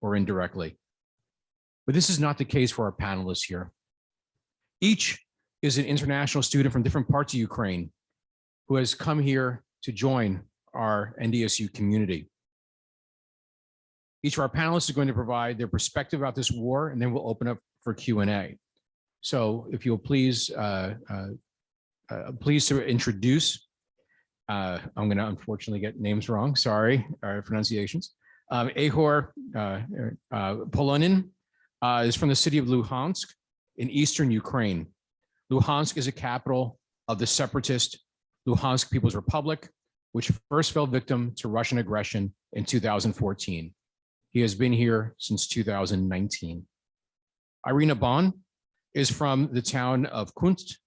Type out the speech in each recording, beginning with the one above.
or indirectly. But this is not the case for our panelists here. Each is an international student from different parts of Ukraine who has come here to join our NDSU community. Each of our panelists is going to provide their perspective about this war, and then we'll open up for Q&A. So if you'll please to introduce, I'm going to unfortunately get names wrong, sorry, pronunciations. Ihor Polonin is from the city of Luhansk in eastern Ukraine. Luhansk is a capital of the separatist Luhansk People's Republic, which first fell victim to Russian aggression in 2014. He has been here since 2019. Irina Bon is from the town of Kunst,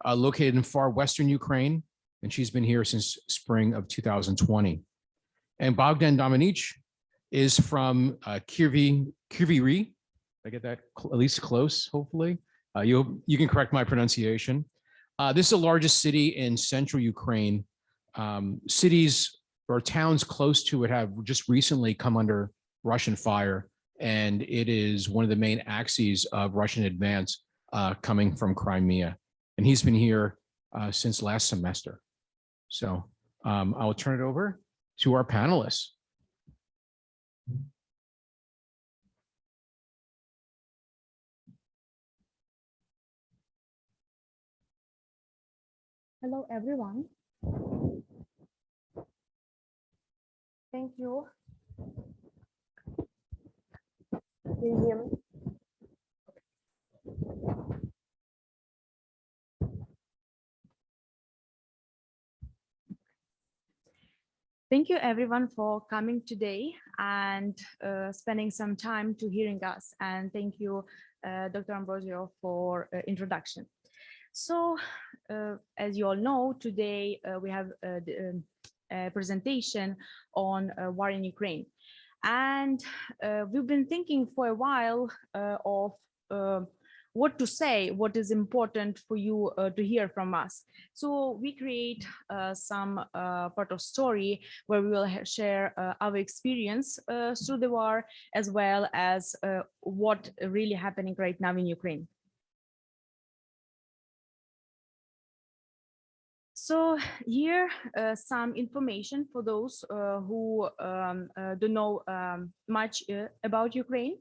located in far western Ukraine, and she's been here since spring of 2020. And Bogdan Dominich is from Kryvyi. I get that at least close, hopefully. You can correct my pronunciation. This is the largest city in central Ukraine. Cities or towns close to it have just recently come under Russian fire, and it is one of the main axes of Russian advance coming from Crimea. And he's been here since last semester. So I'll turn it over to our panelists. Hello, everyone. Thank you. Can you hear me? Thank you, everyone, for coming today and spending some time to hearing us. And thank you, Dr. Ambrosio, for introduction. So, as you all know, today we have a presentation on war in Ukraine. And we've been thinking for a while of what to say, what is important for you to hear from us. So we create some part of story where we will share our experience through the war, as well as what really happening right now in Ukraine. So here, some information for those who don't know much about Ukraine.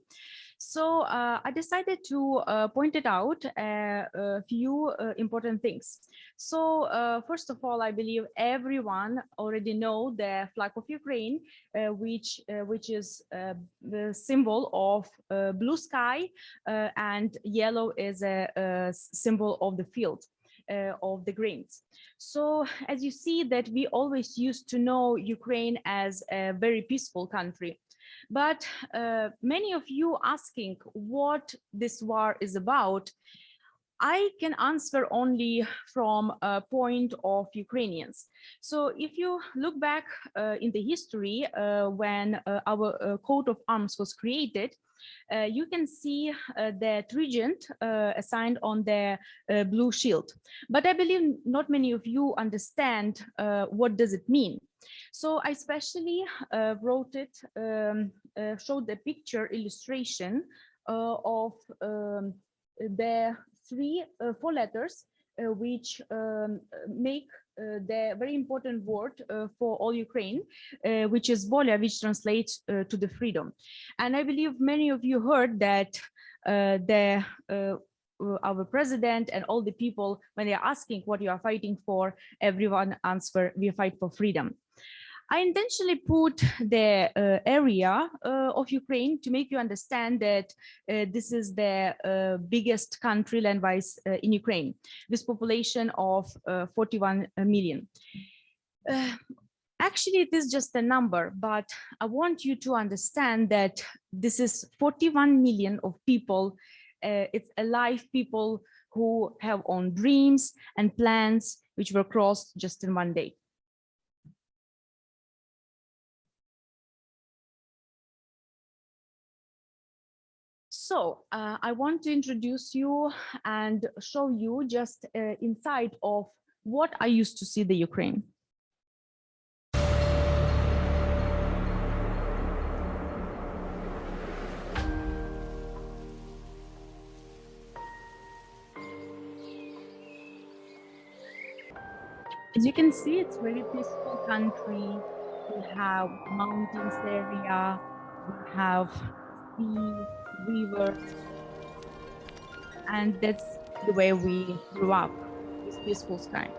So I decided to point it out a few important things. So first of all, I believe everyone already know the flag of Ukraine, which is the symbol of blue sky, and yellow is a symbol of the field. Of the grains. So as you see that we always used to know Ukraine as a very peaceful country, but many of you asking what this war is about, I can answer only from a point of Ukrainians. So if you look back in the history when our coat of arms was created, you can see the regent assigned on the blue shield. But I believe not many of you understand what does it mean. So I especially wrote it, showed the picture illustration of the four letters which make the very important word for all Ukraine, which is volia, which translates to the freedom. And I believe many of you heard that our president and all the people, when they're asking what you are fighting for, everyone answer, we fight for freedom. I intentionally put the area of Ukraine to make you understand that this is the biggest country land-wise in Ukraine, with population of 41 million. Actually, it is just a number, but I want you to understand that this is 41 million of people. It's alive people who have own dreams and plans, which were crossed just in one day. So I want to introduce you and show you just inside of what I used to see the Ukraine. As you can see, it's very peaceful country. We have mountains area, we have sea, rivers, and that's the way we grew up, this peaceful sky.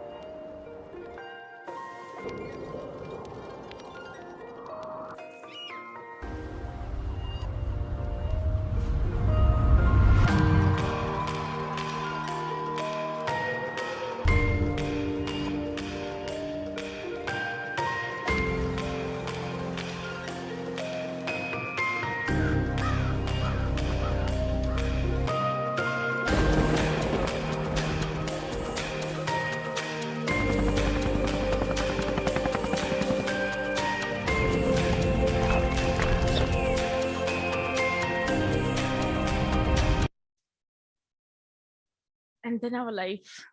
And then our life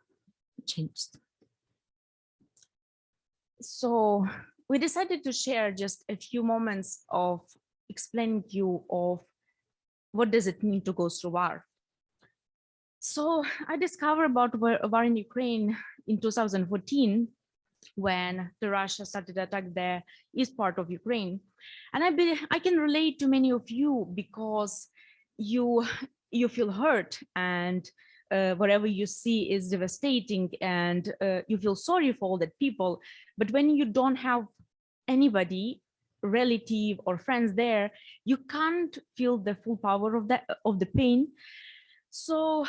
changed. So we decided to share just a few moments of explaining to you of what does it mean to go through war. So I discovered about war in Ukraine in 2014 when the Russia started to attack the east part of Ukraine. And I can relate to many of you because you feel hurt, and whatever you see is devastating, and you feel sorry for all that people. But when you don't have anybody, relative or friends there, you can't feel the full power of the pain. So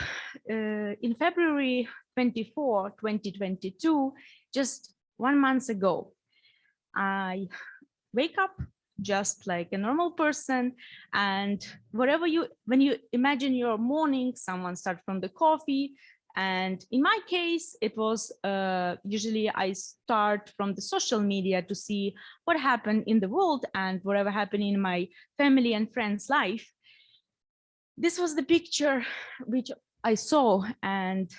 in February 24, 2022, just 1 month ago, I wake up just like a normal person, and when you imagine your morning, someone starts from the coffee, and in my case it was usually I start from the social media to see what happened in the world and whatever happened in my family and friends' life. This was the picture which I saw, and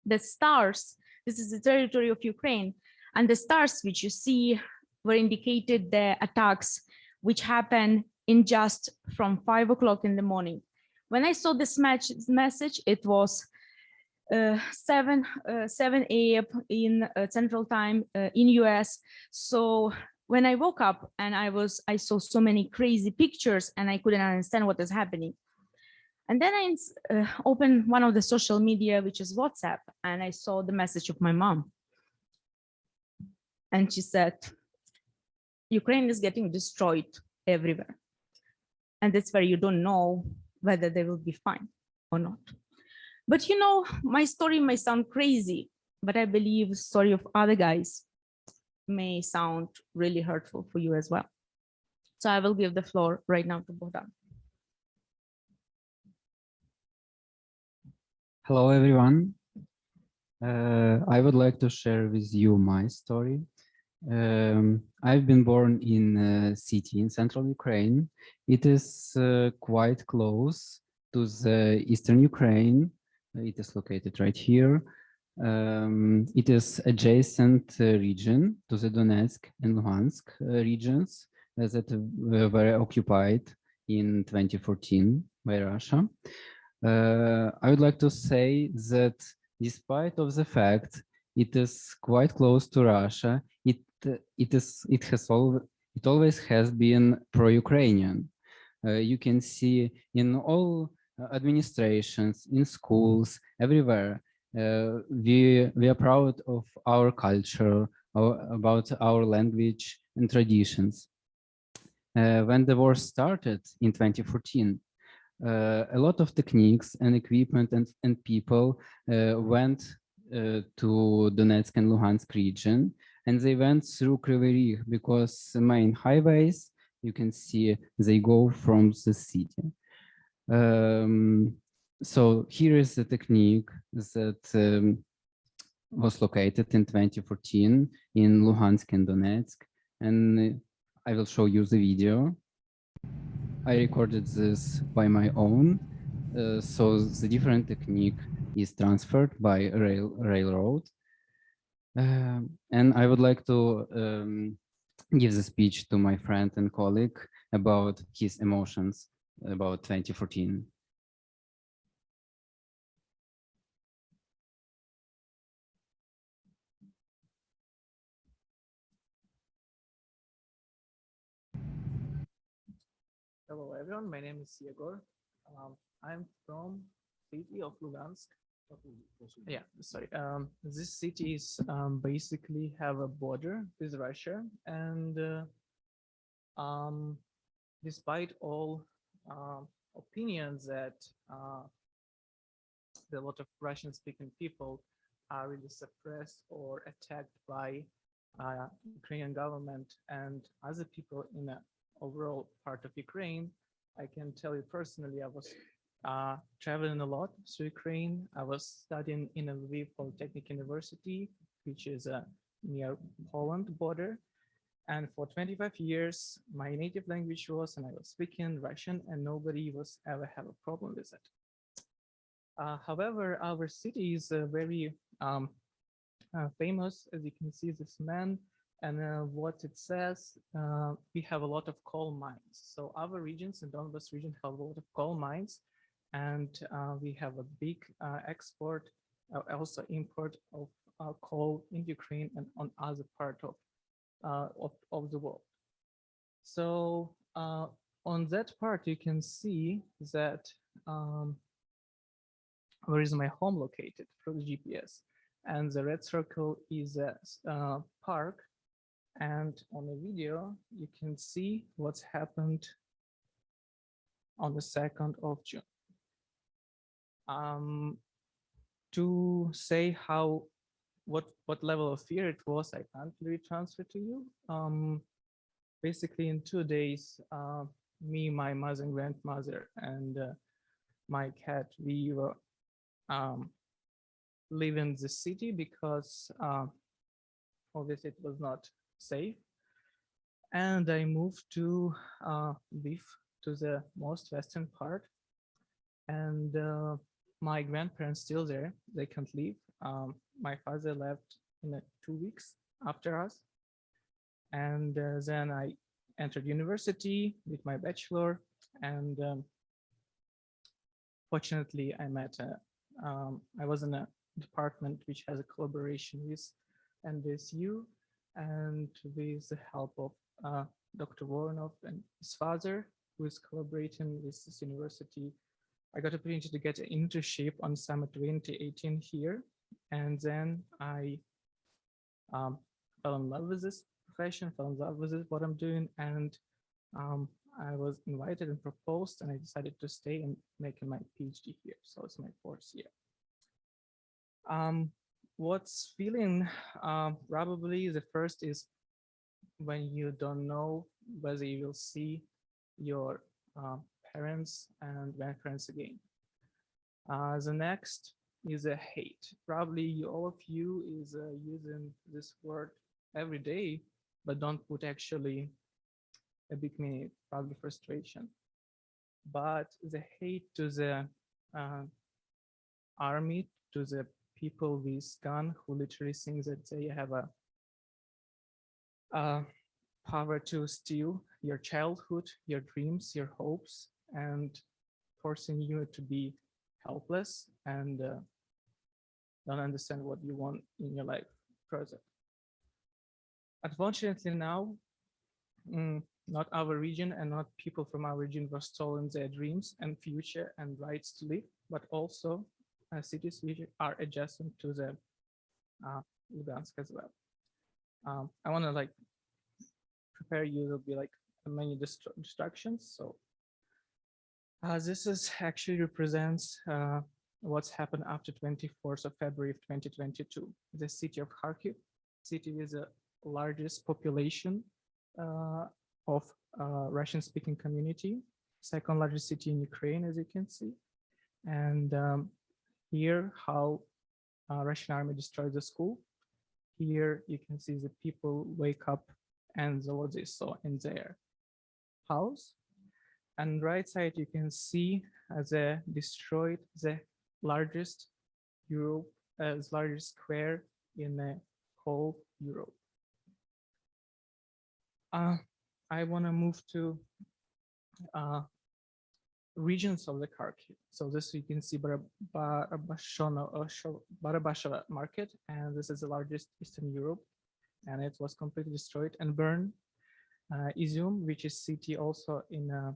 the stars, this is the territory of Ukraine, and the stars which you see were indicated the attacks which happened in just from 5 o'clock in the morning. When I saw this message, it was 7 a.m. in Central Time in US. So when I woke up and I saw so many crazy pictures and I couldn't understand what is happening. And then I opened one of the social media, which is WhatsApp, and I saw the message of my mom. And she said, Ukraine is getting destroyed everywhere. And that's where you don't know whether they will be fine or not. But you know, my story may sound crazy, but I believe the story of other guys may sound really hurtful for you as well. So I will give the floor right now to Bogdan. Hello, everyone. I would like to share with you my story. I've been born in a city in central Ukraine. It is quite close to the eastern Ukraine. It is located right here. It is adjacent region to the Donetsk and Luhansk regions that were occupied in 2014 by Russia. I would like to say that despite of the fact it is quite close to Russia, it always has been pro-Ukrainian. You can see in all administrations, in schools, everywhere. We are proud of our culture, about our language and traditions. When the war started in 2014, a lot of techniques and equipment and people went to Donetsk and Luhansk region, and they went through Kryvyi Rih because the main highways, you can see they go from the city. So here is the technique that was located in 2014 in Luhansk and Donetsk, and I will show you the video. I recorded this by my own, so the different technique is transferred by railroad. And I would like to give the speech to my friend and colleague about his emotions about 2014. Hello everyone, my name is Yegor. I'm from city of Lugansk. Yeah, sorry. This city is basically have a border with Russia, and despite all opinions that a lot of Russian-speaking people are really suppressed or attacked by Ukrainian government and other people in the overall part of Ukraine, I can tell you personally, I was traveling a lot through Ukraine. I was studying in a Lviv Polytechnic University, which is near Poland border. And for 25 years, my native language was, and I was speaking Russian, and nobody was ever have a problem with it. However, our city is very famous, as you can see, this man, and what it says, we have a lot of coal mines. So our regions in Donbas region have a lot of coal mines, and we have a big export, also import of coal in Ukraine and on other part of the world. So on that part, you can see that where is my home located through the GPS. And the red circle is a park. And on the video, you can see what's happened on the 2nd of June. To say what level of fear it was, I can't really transfer to you. Basically, in 2 days, me, my mother and grandmother, and my cat, we were leaving the city because obviously it was not safe. And I moved to Lviv, to the most western part. And my grandparents still there, they can't leave. My father left in 2 weeks after us. And then I entered university with my bachelor. And fortunately, I was in a department which has a collaboration with NDSU, and with the help of Dr. Voronov and his father, who is collaborating with this university, I got the opportunity to get an internship on summer 2018 here. And then I fell in love with this profession, fell in love with what I'm doing. And I was invited and proposed, and I decided to stay and make my PhD here. So it's my 4th year. What's feeling probably the first is when you don't know whether you will see your parents and grandparents again. The next is a hate. Probably all of you is using this word every day, but don't put actually a big meaning, probably frustration. But the hate to the army, to the people with gun who literally think that they have a power to steal your childhood, your dreams, your hopes, and forcing you to be helpless and don't understand what you want in your life further. Unfortunately now, not our region and not people from our region were stolen their dreams and future and rights to live, but also cities which are adjacent to the Lugansk as well. I want to prepare you. There'll be many distractions. So this is actually represents what's happened after 24th of February of 2022. The city of Kharkiv, city with the largest population of Russian-speaking community, second largest city in Ukraine, as you can see. And here, how Russian army destroyed the school. Here you can see the people wake up and what they saw in their house. And right side, you can see they destroyed the largest largest square in the whole Europe. I want to move to regions of the Kharkiv. So this you can see Barabasheva market, and this is the largest Eastern Europe, and it was completely destroyed and burned. Izium, which is city also in a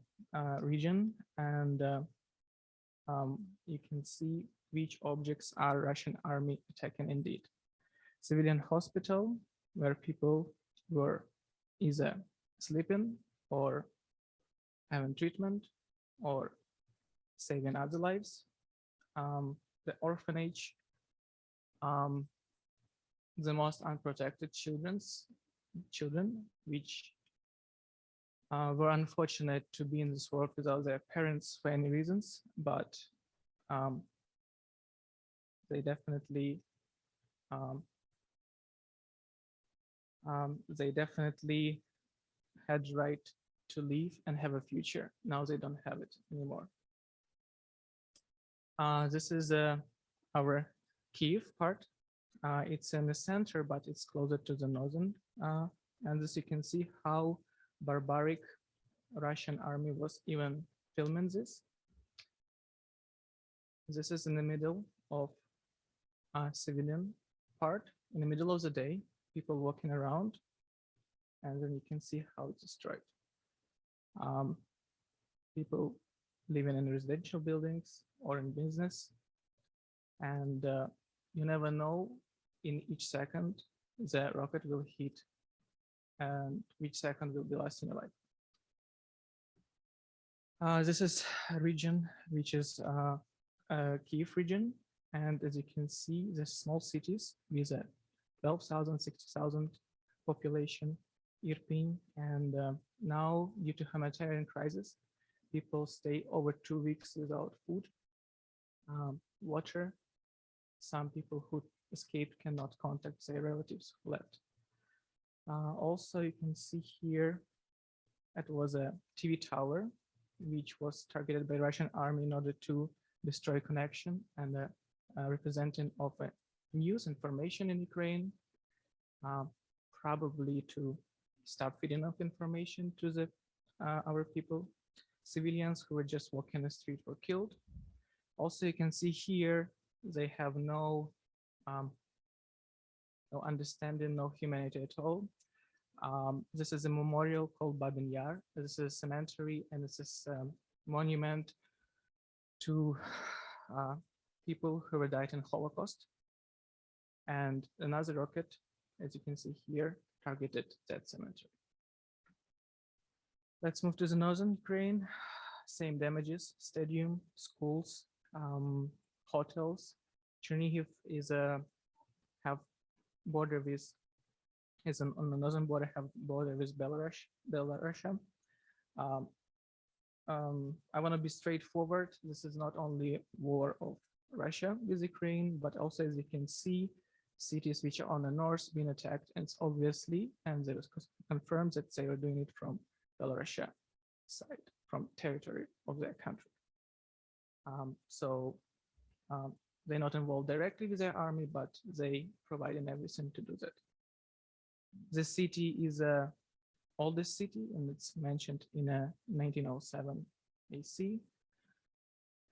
region, and you can see which objects are Russian army attacking indeed. Civilian hospital, where people were either sleeping or having treatment or saving other lives. The orphanage, the most unprotected children, which were unfortunate to be in this world without their parents for any reasons, but they definitely had right to live and have a future. Now they don't have it anymore. This is our Kiev part. It's in the center, but it's closer to the northern. And as you can see how barbaric Russian army was even filming this. This is in the middle of a civilian part, in the middle of the day, people walking around, and then you can see how it's destroyed. People living in residential buildings or in business, and you never know in each second the rocket will hit and which second will be last in your life. This is a region which is Kiev region, and as you can see, the small cities with a 12,000, 60,000 population, Irpin, and now due to humanitarian crisis, people stay over 2 weeks without food, water. Some people who escaped cannot contact their relatives who left. Also, you can see here, it was a TV tower, which was targeted by Russian army in order to destroy connection and representing of news information in Ukraine, probably to stop feeding of information to the our people. Civilians who were just walking the street were killed. Also, you can see here, they have no understanding, no humanity at all. This is a memorial called Babin Yar. This is a cemetery, and this is a monument to people who were died in Holocaust. And another rocket, as you can see here, targeted that cemetery. Let's move to the northern Ukraine. Same damages: stadium, schools, hotels. Chernihiv is have border with, is on the northern border, have border with Belarus. I want to be straightforward. This is not only war of Russia with Ukraine, but also, as you can see, cities which are on the north being attacked, and it's obviously, and it was confirmed that they were doing it from Belarus side, from territory of their country. They're not involved directly with their army, but they providing everything to do that. The city is a oldest city, and it's mentioned in 1907 AC.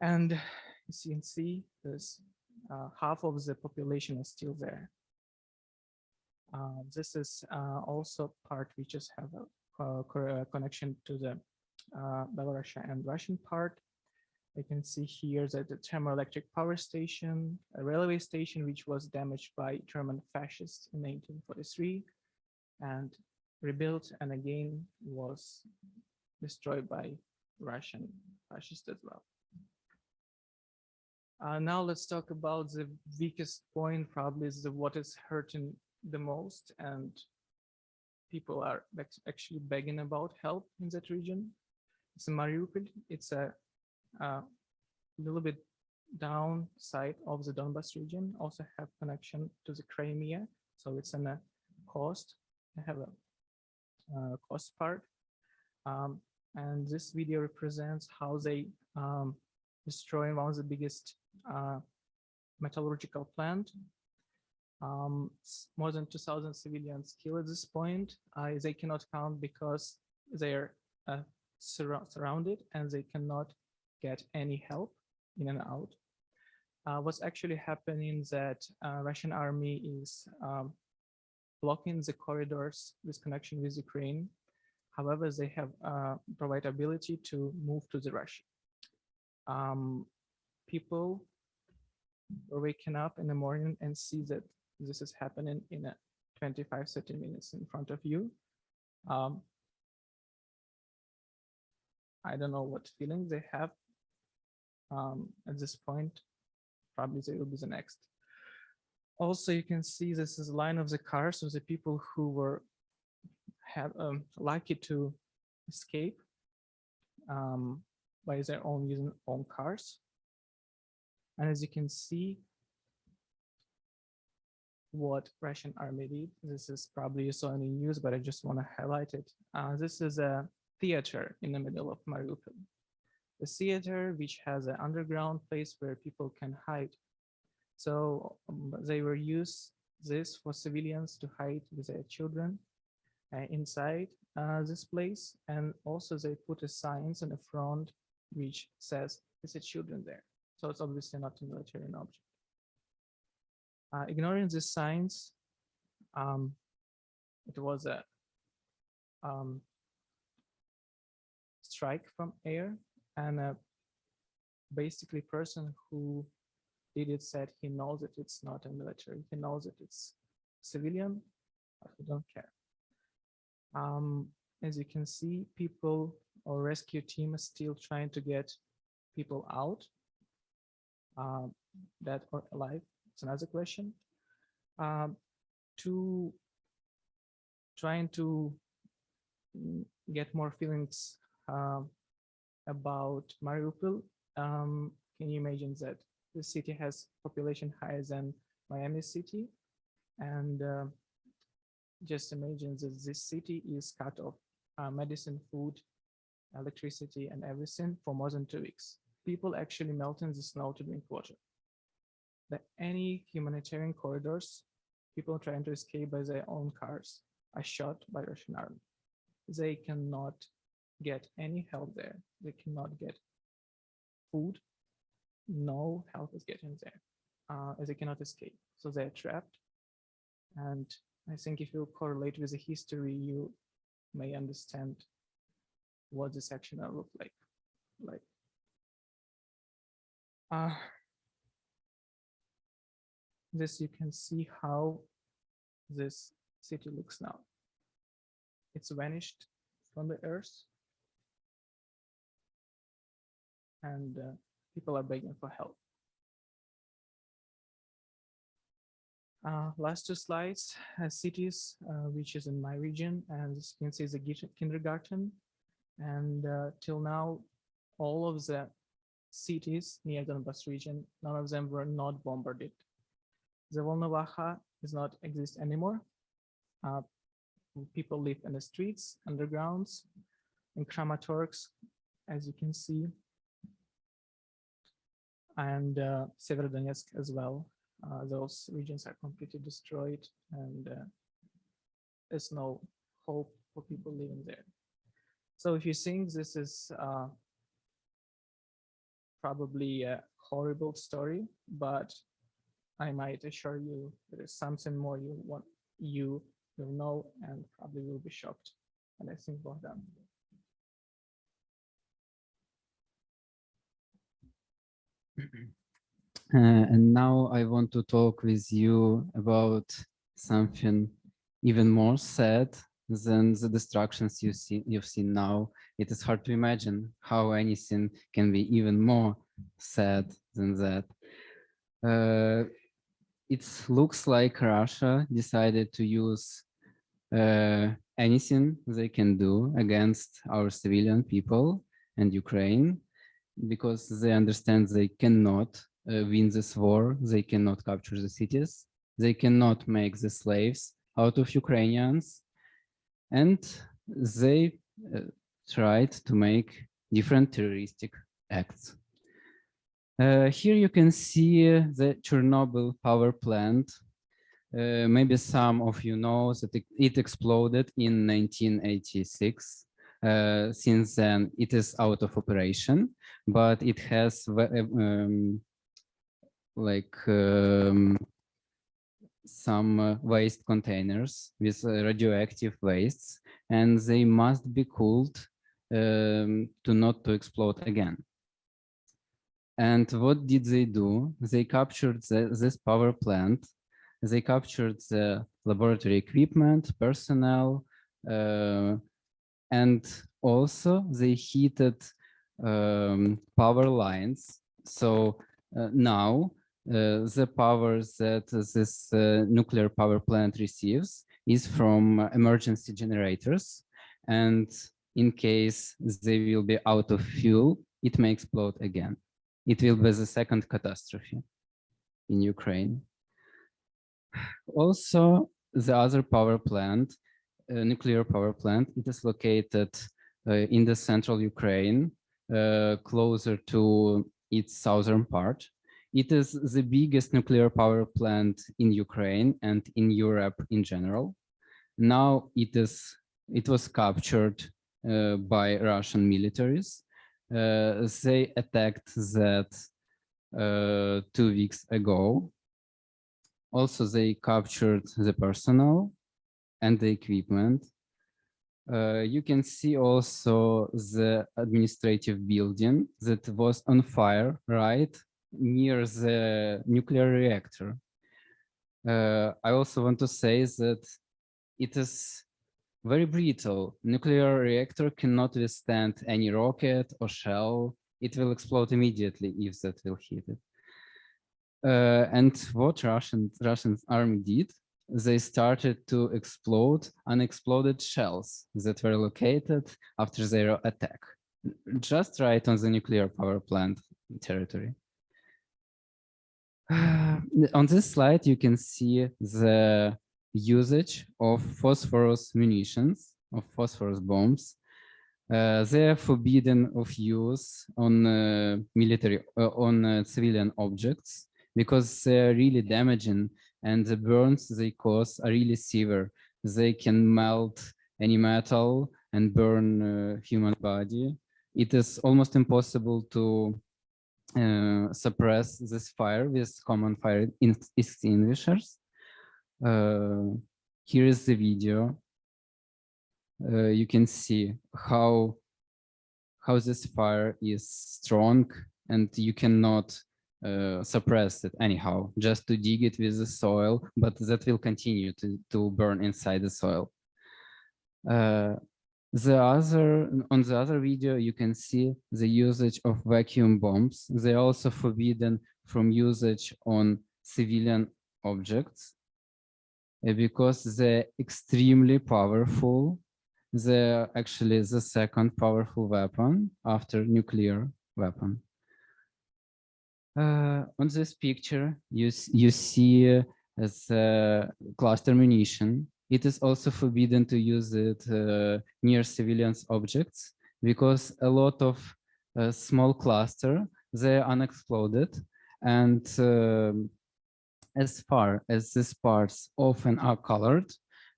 And as you can see, there's half of the population is still there. This is also part which just have a connection to the Belarusian and Russian part. You can see here that the thermoelectric power station, a railway station, which was damaged by German fascists in 1943 and rebuilt, and again was destroyed by Russian fascists as well. Now let's talk about the weakest point, probably is what is hurting the most, and people are actually begging about help in that region. It's in Mariupol. It's a little bit downside of the Donbas region, also have connection to the Crimea. So it's in a coast, I have a coast part. And this video represents how they destroy one of the biggest metallurgical plant. More than 2,000 civilians killed at this point. They cannot count because they're surrounded and they cannot get any help in and out. What's actually happening that Russian army is blocking the corridors with connection with Ukraine. However, they have provide ability to move to the Russia. People are waking up in the morning and see that this is happening in a 25-30 minutes in front of you. I don't know what feelings they have at this point. Probably they will be the next. Also, you can see this is a line of the cars of the people who were lucky to escape by their own using own cars. And as you can see, what Russian army did, this is probably you saw in the news, but I just want to highlight it. This is a theater in the middle of Mariupol. The theater, which has an underground place where people can hide. So they were used this for civilians to hide with their children inside this place. And also they put a signs in the front which says, "There's a children there." So it's obviously not a military object. Ignoring these signs, it was a strike from air, and basically person who did it said he knows that it's not a military, he knows that it's civilian, but we don't care. As you can see, people or rescue team is still trying to get people out, dead or alive. It's another question. To trying to get more feelings about Mariupol, can you imagine that the city has population higher than Miami City, and just imagine that this city is cut off medicine, food, electricity, and everything for more than 2 weeks. People actually melt in the snow to drink water. That any humanitarian corridors, people trying to escape by their own cars are shot by Russian army. They cannot get any help there. They cannot get food. No help is getting there, as they cannot escape. So they're trapped. And I think if you correlate with the history, you may understand what this action will look like. This you can see how this city looks now. It's vanished from the earth, and people are begging for help. Last two slides, cities, which is in my region, and as you can see is a kindergarten. And till now, all of the cities near Donbas region, none of them were not bombarded. The Volnovakha does not exist anymore. People live in the streets, undergrounds, in Kramatorsk, as you can see, and Severodonetsk as well. Those regions are completely destroyed, and there's no hope for people living there. So if you think this is probably a horrible story, but I might assure you there is something more you will know and probably will be shocked. And I think well done. And now I want to talk with you about something even more sad than the destructions you've seen now. It is hard to imagine how anything can be even more sad than that. It looks like Russia decided to use anything they can do against our civilian people and Ukraine, because they understand they cannot win this war, they cannot capture the cities, they cannot make the slaves out of Ukrainians, and they tried to make different terroristic acts. Here you can see the Chernobyl power plant. Maybe some of you know that it exploded in 1986. Since then, it is out of operation, but it some waste containers with radioactive wastes, and they must be cooled to not to explode again. And what did they do? They captured this power plant. They captured the laboratory equipment, personnel, and also they heated power lines. So now the power that this nuclear power plant receives is from emergency generators. And in case they will be out of fuel, it may explode again. It will be the second catastrophe in Ukraine. Also, the other power plant, nuclear power plant, it is located in the central Ukraine, closer to its southern part. It is the biggest nuclear power plant in Ukraine and in Europe in general. Now it was captured by Russian militaries. They attacked that 2 weeks ago. Also, they captured the personnel and the equipment. You can see also the administrative building that was on fire right near the nuclear reactor. I also want to say that it is very brittle. Nuclear reactor cannot withstand any rocket or shell. It will explode immediately if that will hit it. And what Russian army did, they started to explode unexploded shells that were located after their attack, just right on the nuclear power plant territory. On this slide, you can see the usage of phosphorus munitions, of phosphorus bombs. They are forbidden of use on civilian objects because they're really damaging, and the burns they cause are really severe. They can melt any metal and burn human body. It is almost impossible to suppress this fire with common fire extinguishers. Here is the video. You can see how this fire is strong, and you cannot suppress it anyhow, just to dig it with the soil, but that will continue to burn inside the soil. On the other video, you can see the usage of vacuum bombs. They are also forbidden from usage on civilian objects because they're extremely powerful. They're actually the second powerful weapon after nuclear weapon. On this picture, you see as cluster munition. It is also forbidden to use it near civilians objects because a lot of small cluster, they are unexploded, and as far as these parts often are colored,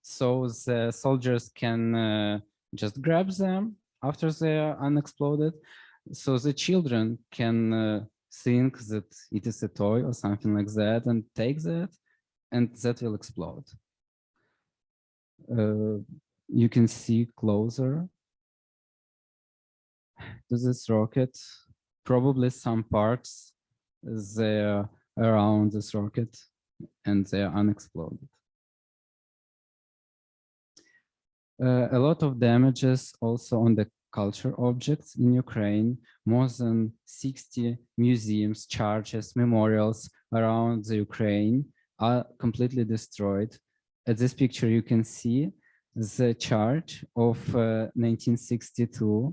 so the soldiers can just grab them after they are unexploded. So the children can think that it is a toy or something like that and take that, and that will explode. You can see closer to this rocket. Probably some parts they are around this rocket and they are unexploded. A lot of damages also on the culture objects in Ukraine. More than 60 museums, churches, memorials around the Ukraine are completely destroyed. At this picture, you can see the church of 1962.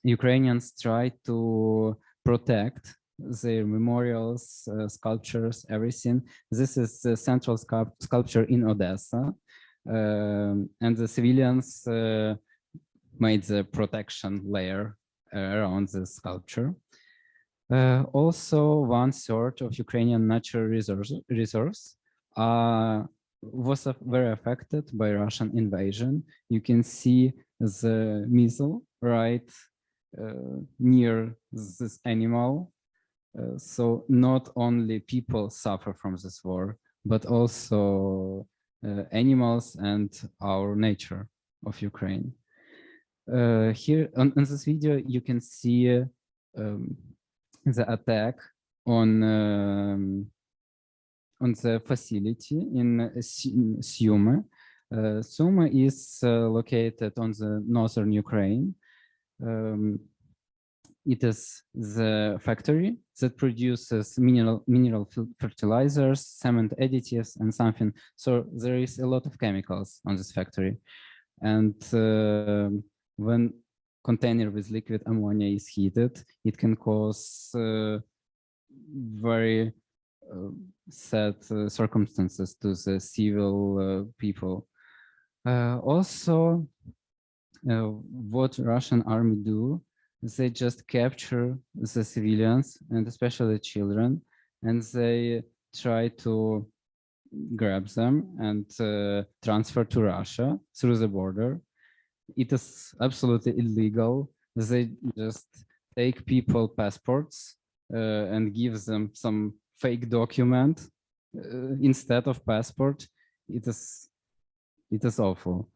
Ukrainians tried to protect their memorials, sculptures, everything. This is the central sculpture in Odessa. And the civilians made the protection layer around the sculpture. Also, 1/3 of Ukrainian natural reserves was very affected by Russian invasion. You can see the missile right near this animal. So not only people suffer from this war, but also animals and our nature of Ukraine. Here in this video, you can see the attack on the facility in Sumy. Sumy is located on the northern Ukraine. It is the factory that produces mineral fertilizers, cement additives, and something. So there is a lot of chemicals on this factory. And when container with liquid ammonia is heated, it can cause very sad circumstances to the civil people. Also, what Russian army do, they just capture the civilians and especially children, and they try to grab them and transfer to Russia through the border. It is absolutely illegal. They just take people passports and give them some fake document instead of passport. It is awful.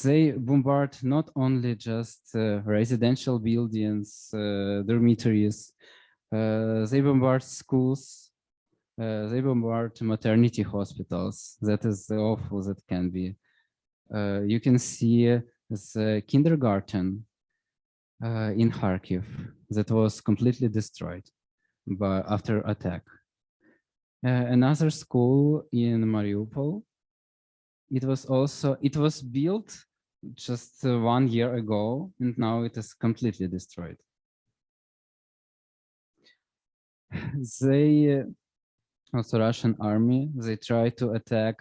They bombard not only just residential buildings, dormitories, they bombard schools, they bombard maternity hospitals. That is awful that can be. You can see the kindergarten in Kharkiv that was completely destroyed after attack. Another school in Mariupol, it was built just 1 year ago, and now it is completely destroyed. They, also Russian army, they try to attack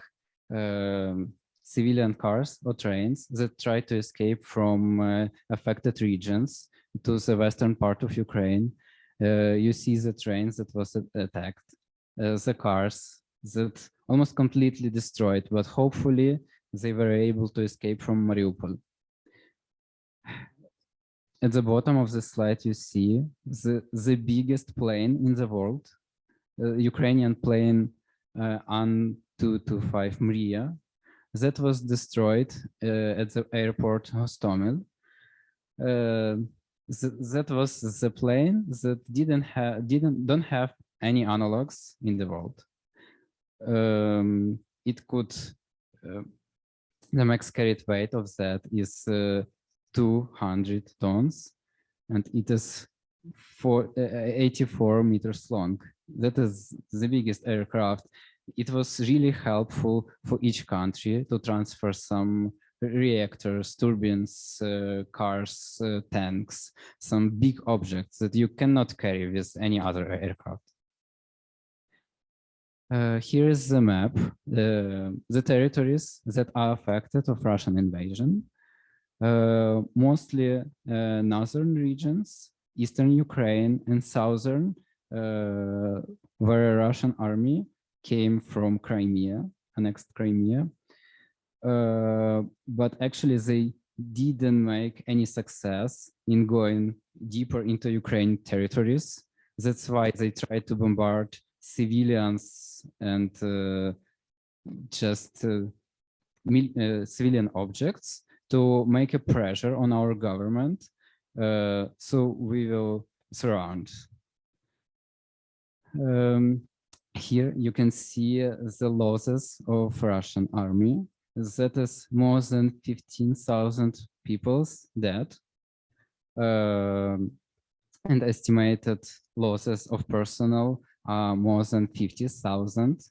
civilian cars or trains that try to escape from affected regions to the western part of Ukraine. You see the trains that was attacked, the cars that almost completely destroyed, but hopefully they were able to escape from Mariupol. At the bottom of the slide, you see the biggest plane in the world, Ukrainian plane An-225 Mriya, that was destroyed at the airport Hostomel. That was the plane that don't have any analogs in the world. It could, the max carried weight of that is 200 tons, and it is 84 meters long. That is the biggest aircraft. It was really helpful for each country to transfer some reactors, turbines, cars, tanks, some big objects that you cannot carry with any other aircraft. Here is the map, the territories that are affected of Russian invasion. Mostly northern regions, eastern Ukraine, and southern, where a Russian army came from Crimea, annexed Crimea. But actually they didn't make any success in going deeper into Ukraine territories. That's why they tried to bombard civilians and just civilian objects to make a pressure on our government. So we will surround. Here you can see the losses of Russian army. That is more than 15,000 people dead, and estimated losses of personnel are more than 50,000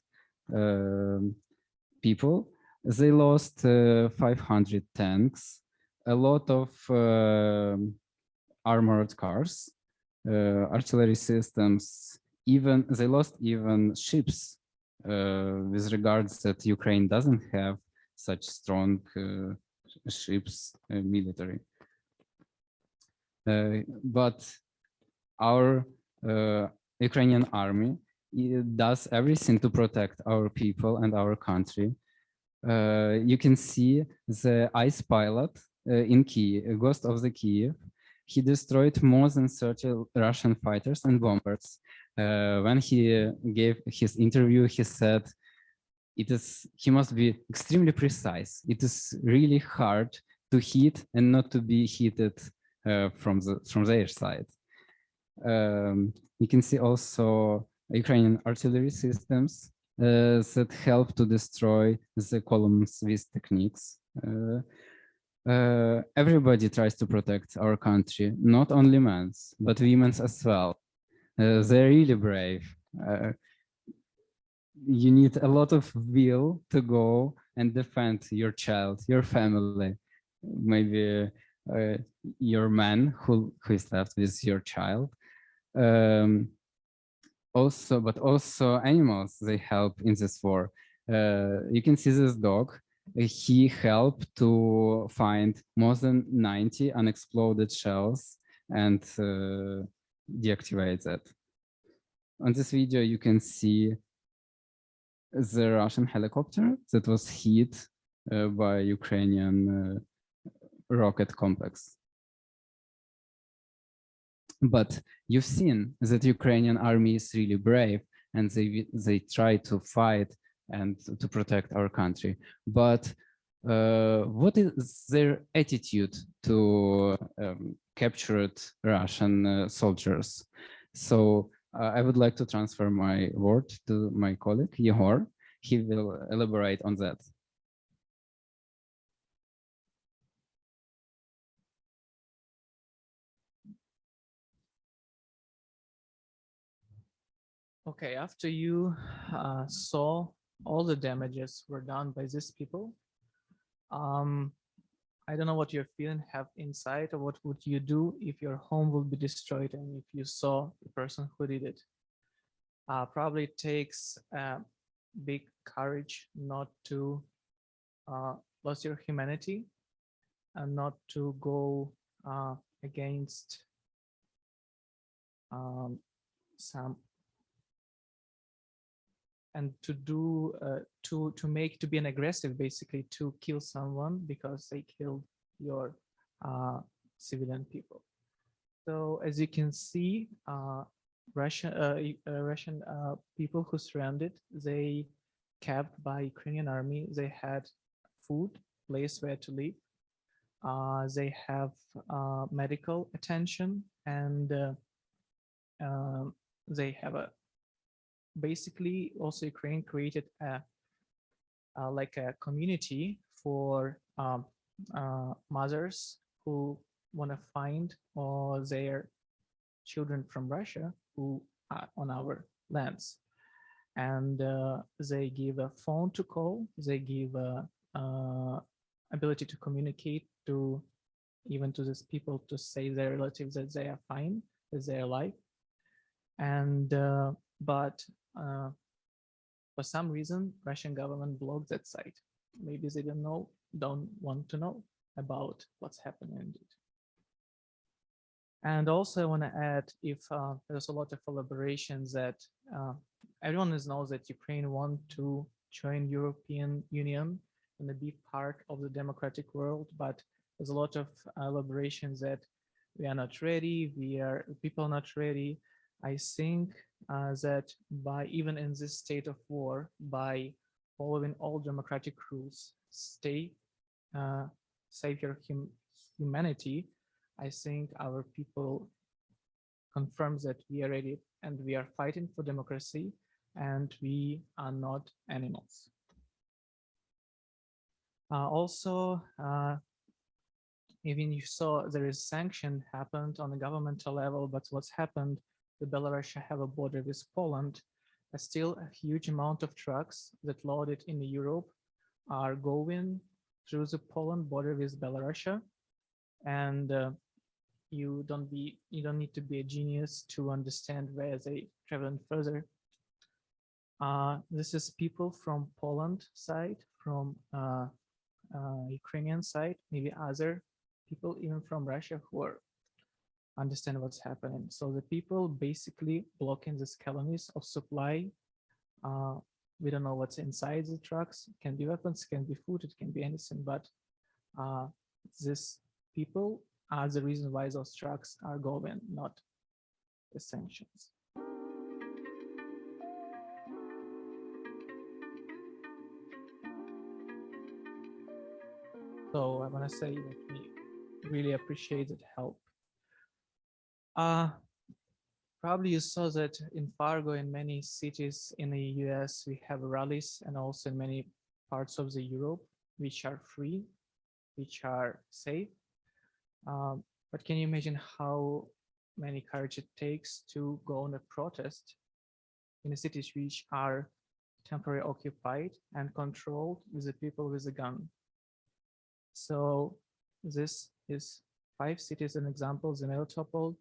people. They lost 500 tanks, a lot of armored cars, artillery systems, even they lost even ships, with regards that Ukraine doesn't have such strong ships military. But our Ukrainian army does everything to protect our people and our country. You can see the ice pilot in Kiev, Ghost of the Kiev. he destroyed more than 30 Russian fighters and bombers. When he gave his interview, he said, he must be extremely precise. It is really hard to hit and not to be hit from their side. You can see also Ukrainian artillery systems that help to destroy the columns with techniques. Everybody tries to protect our country, not only men, but women as well. They're really brave. You need a lot of will to go and defend your child, your family, maybe your man who is left with your child. But also animals, they help in this war. You can see this dog. He helped to find more than 90 unexploded shells and deactivate that. On this video, you can see the Russian helicopter that was hit by Ukrainian rocket complex. But you've seen that Ukrainian army is really brave and they try to fight and to protect our country. But what is their attitude to captured Russian soldiers? So I would like to transfer my word to my colleague, Yegor. He will elaborate on that. Okay, after you saw all the damages were done by these people, I don't know what you're feeling have inside, or what would you do if your home will be destroyed and if you saw the person who did it. Probably it takes big courage not to lose your humanity and not to go against some, and to do to be an aggressive, basically to kill someone because they killed your civilian people. So as you can see, Russian people who surrounded, they kept by Ukrainian army. They had food, place where to live. They have medical attention, and they have a basically also Ukraine created like a community for mothers who want to find all their children from Russia who are on our lands, and they give a phone to call. They give ability to communicate to even to these people, to say their relatives that they are fine, that they are alive. And but for some reason, Russian government blocked that site. Maybe they don't want to know about what's happening indeed. And also I want to add, if there's a lot of collaborations that everyone knows that Ukraine wants to join European Union and be part of the democratic world, but there's a lot of collaborations that we are not ready, people are not ready. I think that by even in this state of war, by following all democratic rules, save your humanity, I think our people confirms that we are ready and we are fighting for democracy and we are not animals. Also, even you saw there is sanction happened on the governmental level, but what's happened, the Belarus have a border with Poland, still a huge amount of trucks that loaded in Europe are going through the Poland border with Belarus, and you don't need to be a genius to understand where they traveling further. This is people from Poland side, from Ukrainian side, maybe other people even from Russia who are understand what's happening. So the people basically blocking these colonies of supply. We don't know what's inside the trucks. It can be weapons, it can be food, it can be anything, but these people as the reason why those trucks are going, not the sanctions. So I want to say that we really appreciated help. Probably you saw that in Fargo, in many cities in the US, we have rallies, and also in many parts of the Europe, which are free, which are safe. But can you imagine how many courage it takes to go on a protest in the cities which are temporarily occupied and controlled with the people with a gun? So this is 5 cities and examples: in Melitopol,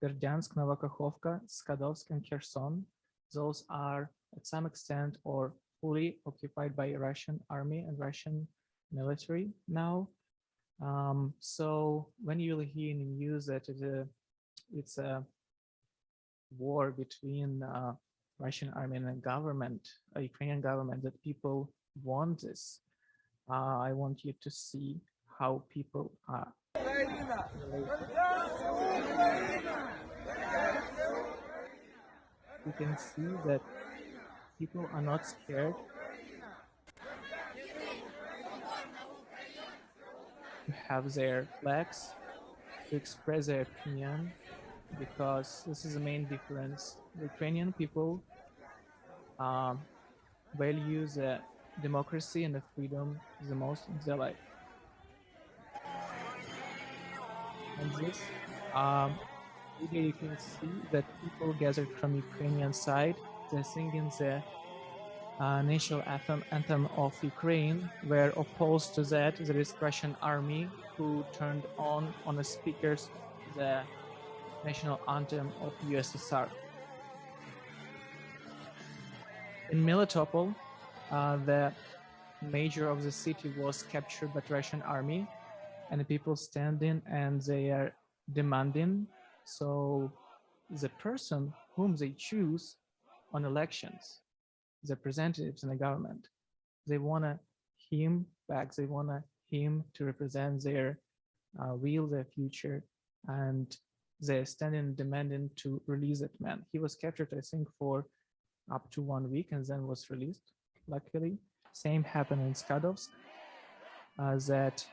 Berdyansk, Nova Kakhovka, Skadovsk, and Kherson. Those are at some extent or fully occupied by Russian army and Russian military now. So when you will hear in the news that it's a war between Russian army and the government, a Ukrainian government, that people want this, I want you to see how people are. You can see that people are not scared to have their flags, to express their opinion, because this is the main difference. The Ukrainian people value the democracy and the freedom the most in their life. And this video, you can see that people gathered from Ukrainian side, they're singing the national anthem of Ukraine, where opposed to that there is Russian army who turned on the speakers the national anthem of USSR. In Melitopol, the mayor of the city was captured by the Russian army, and the people standing and they are demanding, so the person whom they choose on elections, the representatives in the government, they want him back, they want him to represent their will, their future, and they're standing demanding to release that man. He was captured, I think, for up to 1 week and then was released, luckily. Same happened in Skadovsk, that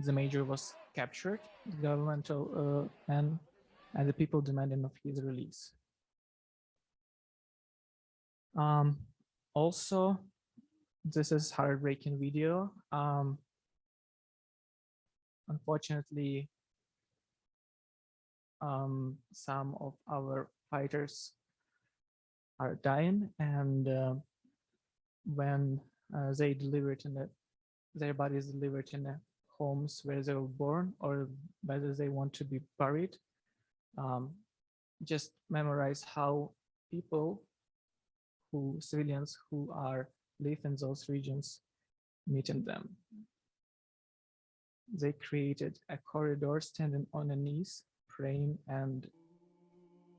the major was captured, the governmental man, and the people demanding of his release. Also, this is heartbreaking video. Unfortunately, some of our fighters are dying, and when they delivered their bodies delivered in the homes where they were born, or whether they want to be buried, just memorize how people, civilians who live in those regions, meeting them. They created a corridor, standing on their knees, praying, and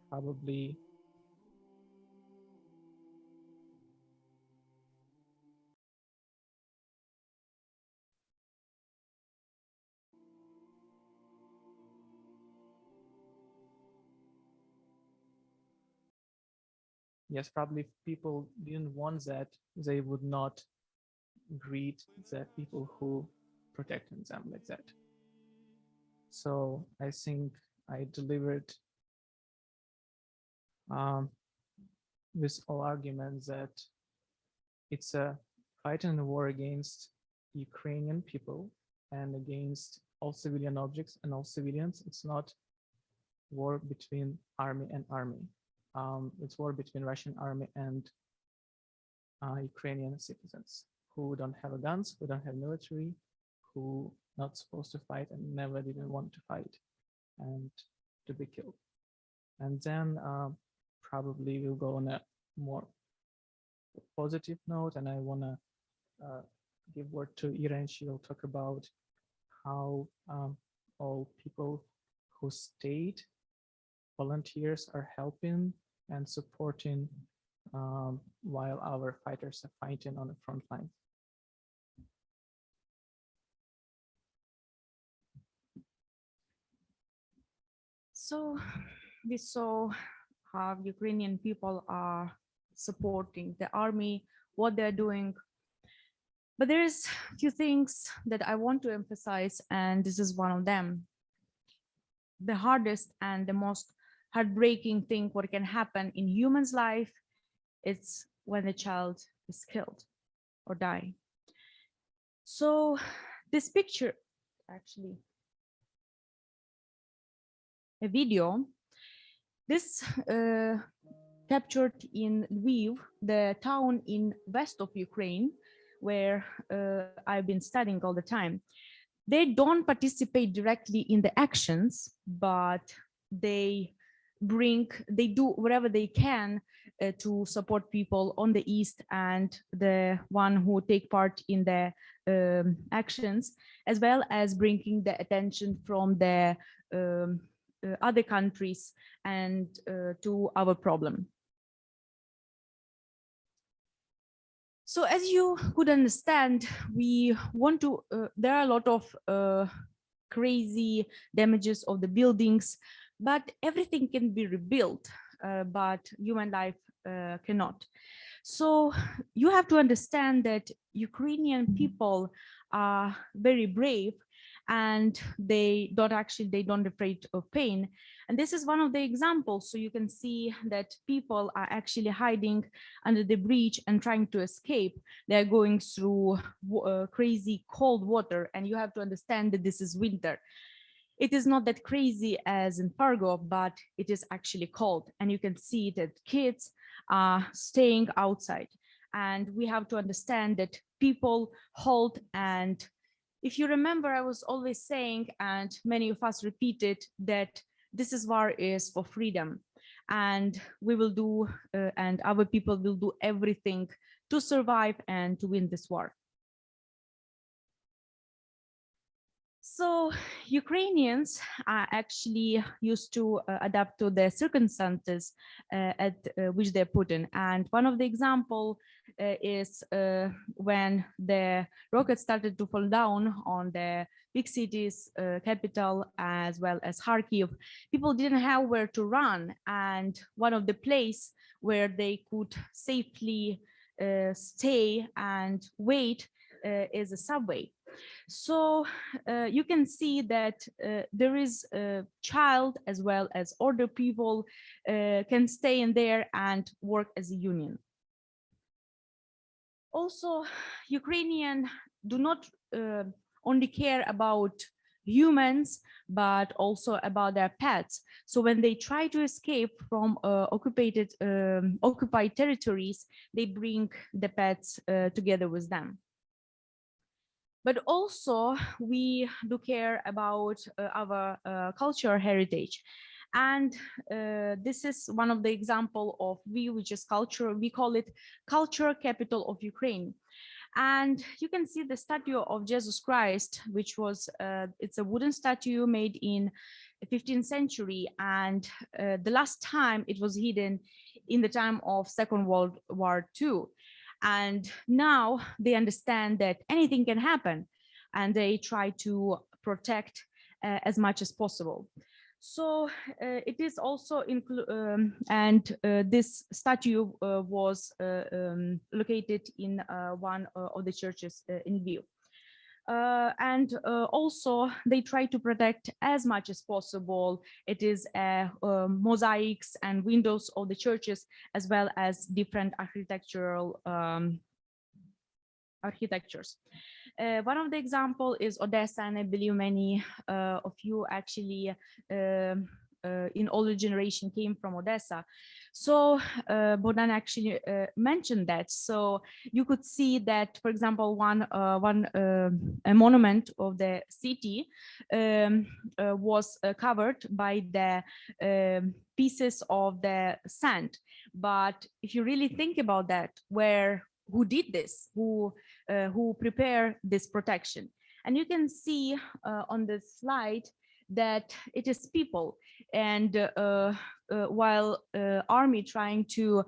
probably yes, probably if people didn't want that, they would not greet the people who protected them like that. So I think I delivered with all arguments that it's a fight and a war against Ukrainian people and against all civilian objects and all civilians. It's not war between army and army. It's war between Russian army and Ukrainian citizens who don't have guns, who don't have military, who not supposed to fight and never didn't want to fight and to be killed. And then probably we'll go on a more positive note, and I want to give word to Ira, and she'll talk about how all people who stayed, volunteers, are helping and supporting while our fighters are fighting on the front line. So we saw how Ukrainian people are supporting the army, what they're doing. But there's a few things that I want to emphasize, and this is one of them. The hardest and the most heartbreaking thing what can happen in human's life, it's when a child is killed or die. So this picture, actually, a video, this captured in Lviv, the town in west of Ukraine, where I've been studying all the time. They don't participate directly in the actions, but they do whatever they can to support people on the east and the one who take part in the actions, as well as bringing the attention from the other countries and to our problem. So as you could understand, we want to, there are a lot of crazy damages of the buildings, but everything can be rebuilt, but human life cannot. So you have to understand that Ukrainian people are very brave, and they don't afraid of pain. And this is one of the examples. So you can see that people are actually hiding under the bridge and trying to escape. They're going through crazy cold water, and you have to understand that this is winter. It is not that crazy as in Fargo, but it is actually cold. And you can see that kids are staying outside. And we have to understand that people hold. And if you remember, I was always saying, and many of us repeated, that this is war is for freedom. And we will do, and our people will do everything to survive and to win this war. So Ukrainians are actually used to adapt to the circumstances at which they're put in. And one of the example is when the rockets started to fall down on the big cities, capital, as well as Kharkiv, people didn't have where to run. And one of the place where they could safely stay and wait is a subway. So you can see that there is a child as well as older people can stay in there and work as a union. Also, Ukrainian do not only care about humans, but also about their pets. So when they try to escape from occupied territories, they bring the pets together with them. But also we do care about our cultural heritage. And this is one of the example of which is culture. We call it culture capital of Ukraine. And you can see the statue of Jesus Christ, which was, it's a wooden statue made in the 15th century. And the last time it was hidden in the time of Second World War II. And now they understand that anything can happen, and they try to protect as much as possible. So it is also this statue was located in one of the churches in Lviv. And also they try to protect as much as possible. It is mosaics and windows of the churches, as well as different architectural architectures. One of the example is Odessa, and I believe many of you actually in older generation came from Odessa. So Bogdan actually mentioned that. So you could see that, for example, a monument of the city was covered by the pieces of the sand. But if you really think about that, who did this, who prepared this protection? And you can see on the slide that it is people. And while army trying to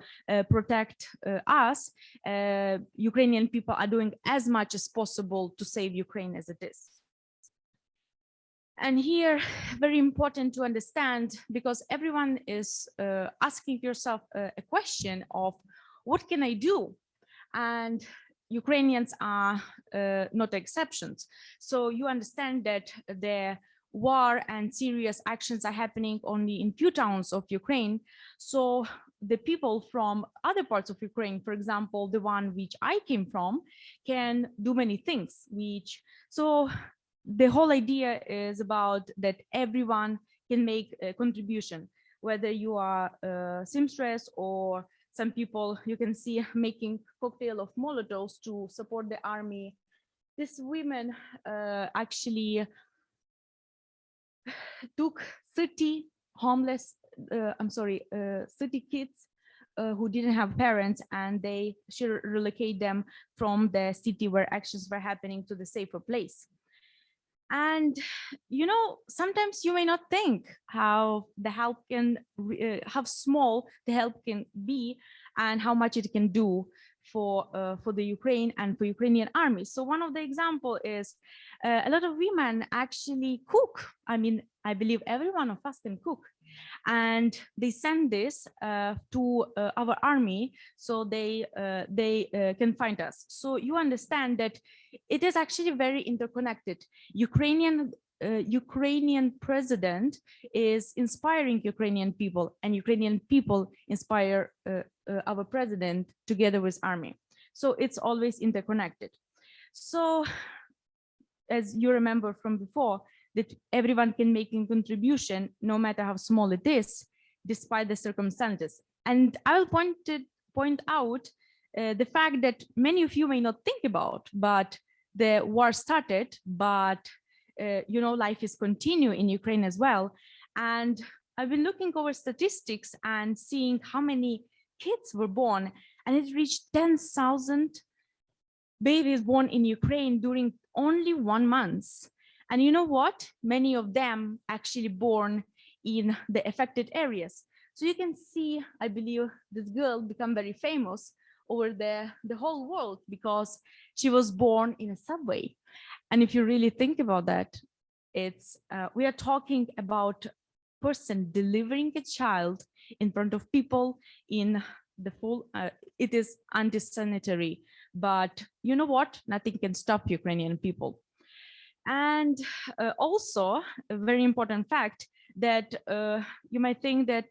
protect us, Ukrainian people are doing as much as possible to save Ukraine as it is. And here, very important to understand, because everyone is asking yourself a question of what can I do? And Ukrainians are not exceptions. So you understand that the war and serious actions are happening only in few towns of Ukraine. So the people from other parts of Ukraine, for example, the one which I came from, can do many things, so the whole idea is about that everyone can make a contribution, whether you are a seamstress or some people you can see making cocktail of Molotovs to support the army. These women actually took 30 homeless, 30 kids who didn't have parents, and they should relocate them from the city where actions were happening to the safer place. And sometimes you may not think how the help can, how small the help can be, and how much it can do for the Ukraine and for Ukrainian army. So one of the example is a lot of women actually cook. I mean, I believe every one of us can cook, and they send this to our army so they can find us. So you understand that it is actually very interconnected. Ukrainian president is inspiring Ukrainian people, and Ukrainian people inspire our president together with army. So it's always interconnected. So as you remember from before, that everyone can make a contribution, no matter how small it is, despite the circumstances. And I will point out the fact that many of you may not think about, but the war started, but life is continue in Ukraine as well. And I've been looking over statistics and seeing how many kids were born, and it reached 10,000 babies born in Ukraine during only 1 month. And you know what? Many of them actually born in the affected areas. So you can see, I believe this girl become very famous over the whole world because she was born in a subway. And if you really think about that, it's we are talking about person delivering a child in front of people in the full, it is anti-sanitary, but you know what? Nothing can stop Ukrainian people. And also a very important fact that you might think that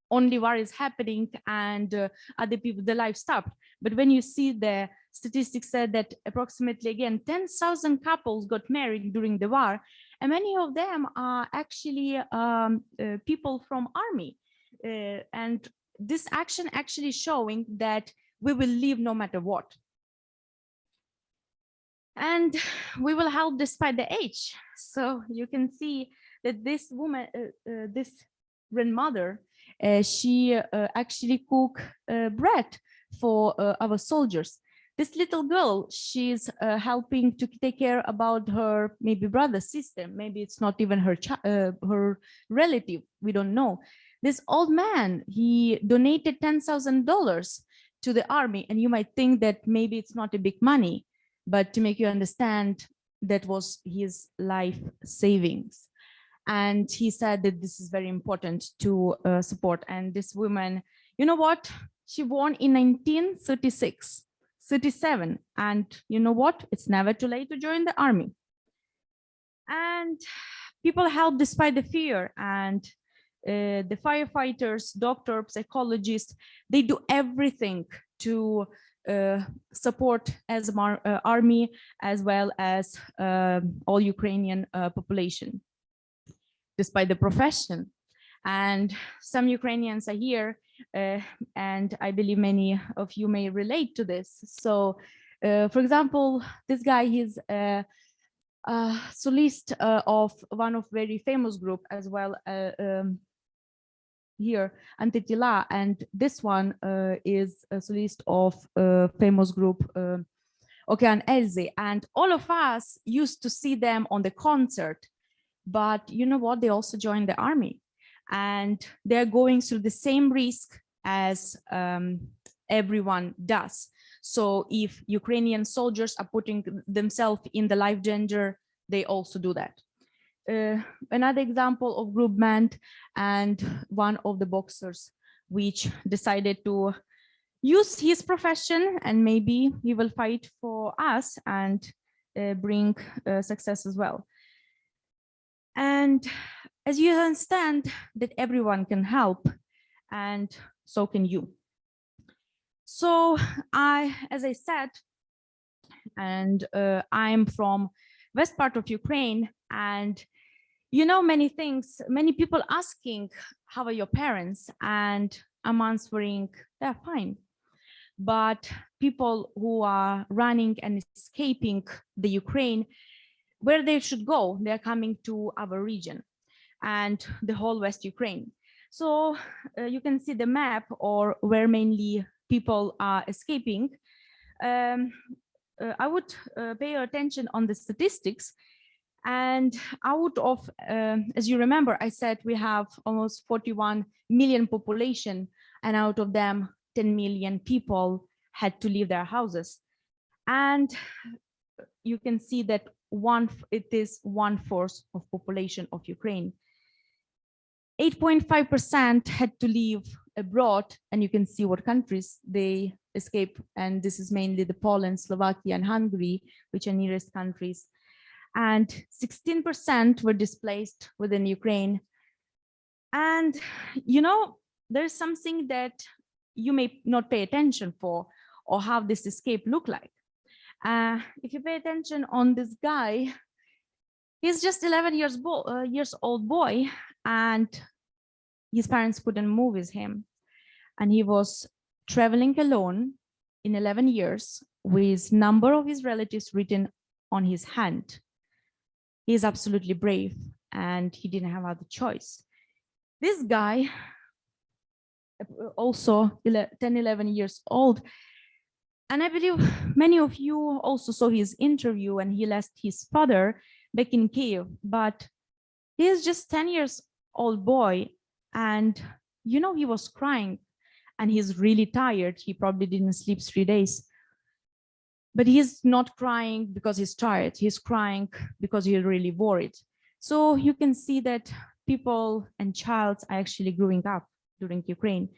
only war is happening and other people, the life stopped. But when you see the statistics said that approximately again 10,000 couples got married during the war, and many of them are actually people from army. And this action actually showing that we will live no matter what. And we will help despite the age. So you can see that this woman, this grandmother, she actually cook bread for our soldiers. This little girl, she's helping to take care about her maybe brother, sister, maybe it's not even her her relative, we don't know. This old man, he donated $10,000 to the army, and you might think that maybe it's not a big money, but to make you understand, that was his life savings. And he said that this is very important to support. And this woman, you know what? She born in 1936, 37. And you know what? It's never too late to join the army. And people help despite the fear. And the firefighters, doctors, psychologists, they do everything to support as army as well as all Ukrainian population, despite the profession. And some Ukrainians are here, and I believe many of you may relate to this. So, for example, this guy, he's a solist of one of very famous group as well. Here, Antitila, and this one is a solist of a famous group, Okean Elze, and all of us used to see them on the concert. But you know what? They also joined the army, and they're going through the same risk as everyone does. So if Ukrainian soldiers are putting themselves in the life danger they also do that. Another example of groupment, and one of the boxers which decided to use his profession, and maybe he will fight for us and bring success as well. And as you understand that everyone can help, and so can you. So as I said, and I'm from west part of Ukraine, and you know many things, many people asking, how are your parents? And I'm answering, they're fine. But people who are running and escaping the Ukraine, where they should go, they're coming to our region and the whole West Ukraine. So you can see the map, or where mainly people are escaping. I would pay your attention on the statistics. And out of, as you remember, I said we have almost 41 million population, and out of them, 10 million people had to leave their houses. And you can see that it is 1/4 of population of Ukraine. 8.5% had to leave abroad, and you can see what countries they escape. And this is mainly the Poland, Slovakia, and Hungary, which are nearest countries. And 16% were displaced within Ukraine. And you know, there's something that you may not pay attention for, or how this escape look like. If you pay attention on this guy, he's just 11 years old boy, and his parents couldn't move with him. And he was traveling alone in 11 years with number of his relatives written on his hand. He is absolutely brave, and he didn't have other choice. This guy, also 10, 11 years old, and I believe many of you also saw his interview when he left his father back in Kiev, but he is just 10 years old boy, and you know, he was crying, and he's really tired. He probably didn't sleep 3 days. But he's not crying because he's tired. He's crying because he's really worried. So you can see that people and child are actually growing up during Ukraine.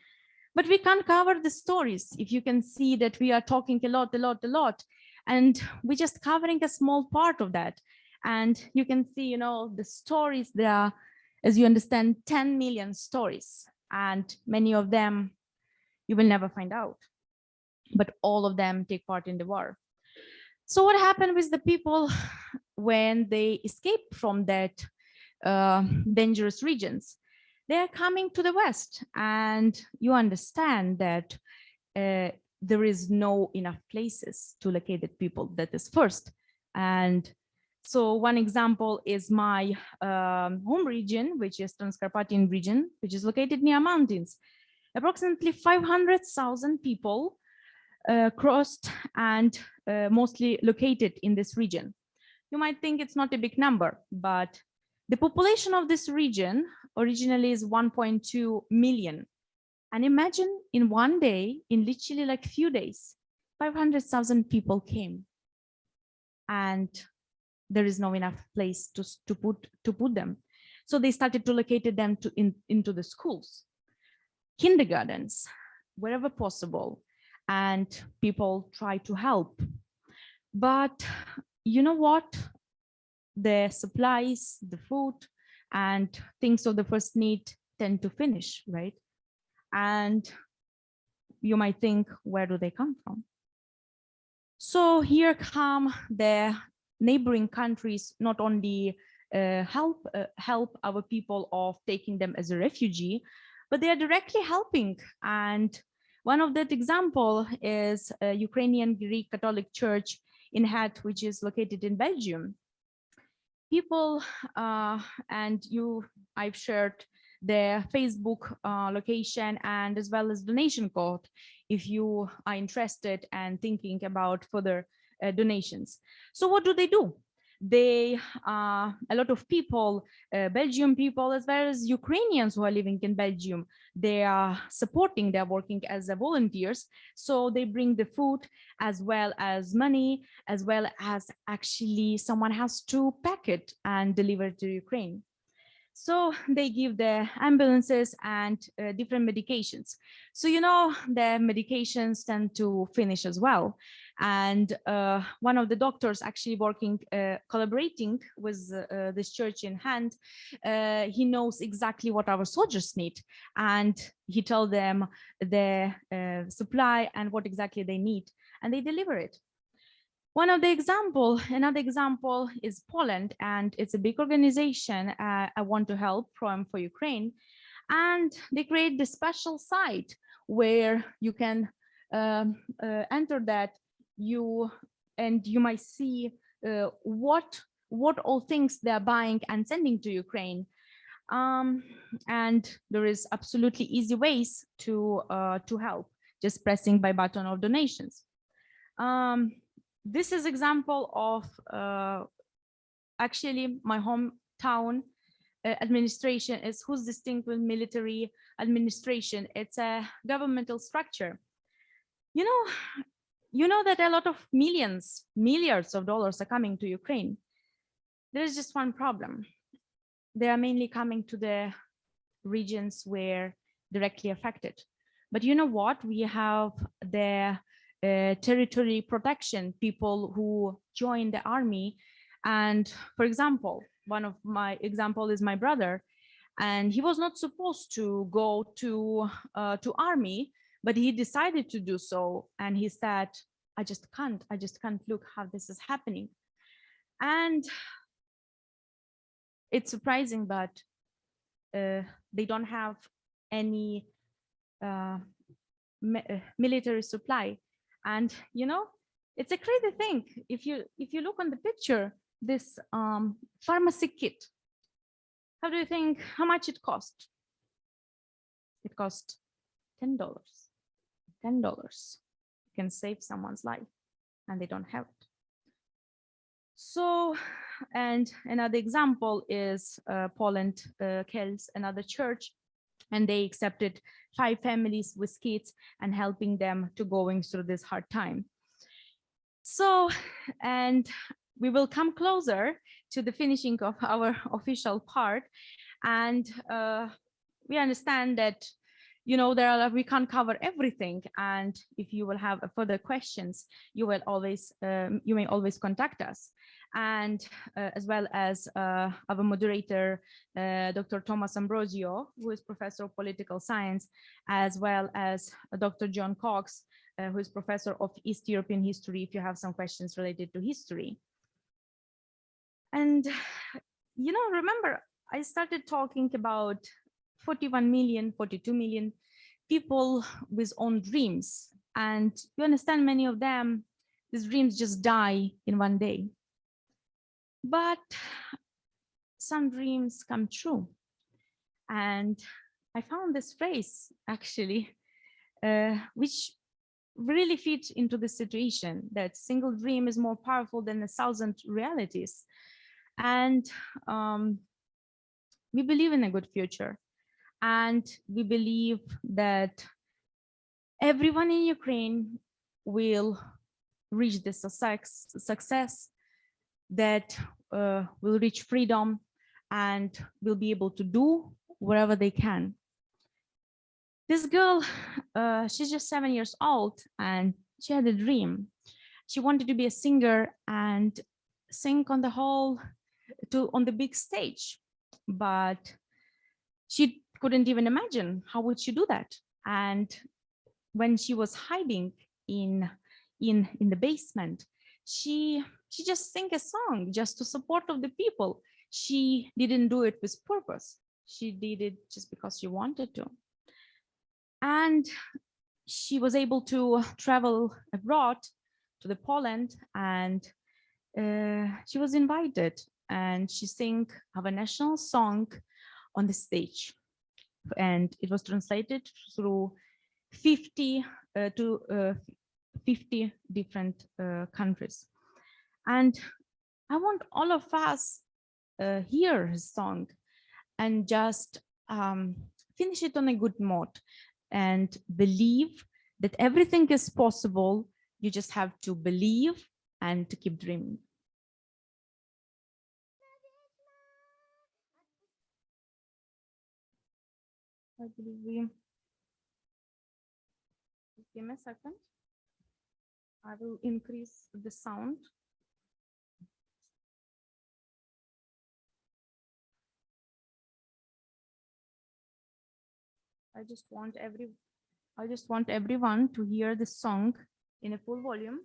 But we can't cover the stories. If you can see that we are talking a lot, and we're just covering a small part of that. And you can see, you know, the stories, there are, as you understand, 10 million stories, and many of them you will never find out. But all of them take part in the war. So what happened with the people when they escape from that dangerous regions? They are coming to the West, and you understand that there is no enough places to locate the people. That is first. And so one example is my home region, which is Transcarpathian region, which is located near mountains. Approximately 500,000 people crossed and mostly located in this region. You might think it's not a big number, but the population of this region originally is 1.2 million. And imagine in one day, in literally like few days, 500,000 people came, and there is no enough place to put them. So they started to locate them into the schools, kindergartens, wherever possible. And people try to help. But you know what? The supplies, the food, and things of the first need tend to finish, right? And you might think, where do they come from? So here come the neighboring countries, not only help our people of taking them as a refugee, but they are directly helping. And one of that example is a Ukrainian Greek Catholic Church in Het, which is located in Belgium. People, and I've shared their Facebook location and as well as donation code if you are interested and thinking about further donations. So what do? They, a lot of people, Belgian people, as well as Ukrainians who are living in Belgium, they are supporting, they're working as volunteers. So they bring the food as well as money, as well as actually someone has to pack it and deliver it to Ukraine. So they give the ambulances and different medications. So, you know, the medications tend to finish as well. And one of the doctors actually working, collaborating with this church in hand, he knows exactly what our soldiers need. And he tells them the supply and what exactly they need, and they deliver it. Another example is Poland, and it's a big organization I want to help for Ukraine. And they create this special site where you can enter that you might see what all things they're buying and sending to Ukraine. And there is absolutely easy ways to help, just pressing by button of donations. This is example of actually my hometown administration is who's distinct with military administration. It's a governmental structure. You know that a lot of milliards of dollars are coming to Ukraine. There is just one problem. They are mainly coming to the regions where directly affected. But you know what? We have the territory protection people who join the army. And for example, one of my example is my brother, and he was not supposed to go to army, but he decided to do so. And he said, I just can't look how this is happening. And it's surprising, but they don't have any military supply. And you know, it's a crazy thing. If you look on the picture, this pharmacy kit, how do you think how much it cost? It cost $10. $10 can save someone's life, and they don't have it. So, and another example is Poland, Kielce, another church, and they accepted 5 families with kids and helping them to going through this hard time. So, and we will come closer to the finishing of our official part. And we understand that, you know, we can't cover everything. And if you will have further questions, you may always contact us. And as well as our moderator, Dr. Thomas Ambrosio, who is professor of political science, as well as Dr. John Cox, who is professor of East European history, if you have some questions related to history. And, you know, remember, I started talking about 41 million, 42 million people with own dreams. And you understand many of them, these dreams just die in one day. But some dreams come true. And I found this phrase actually, which really fits into the situation, that single dream is more powerful than 1,000 realities. And we believe in a good future. And we believe that everyone in Ukraine will reach the success, that will reach freedom, and will be able to do wherever they can. This girl, she's just 7 years old, and she had a dream. She wanted to be a singer and sing on the big stage, but she couldn't even imagine how would she do that. And when she was hiding in the basement, she just sang a song just to support of the people. She didn't do it with purpose. She did it just because she wanted to. And she was able to travel abroad to the Poland, and she was invited, and she sang our national song on the stage. And it was translated through 50 different countries. And I want all of us hear his song and just finish it on a good note and believe that everything is possible. You just have to believe and to keep dreaming. I believe just give me a second. I will increase the sound. I just want everyone to hear the song in a full volume.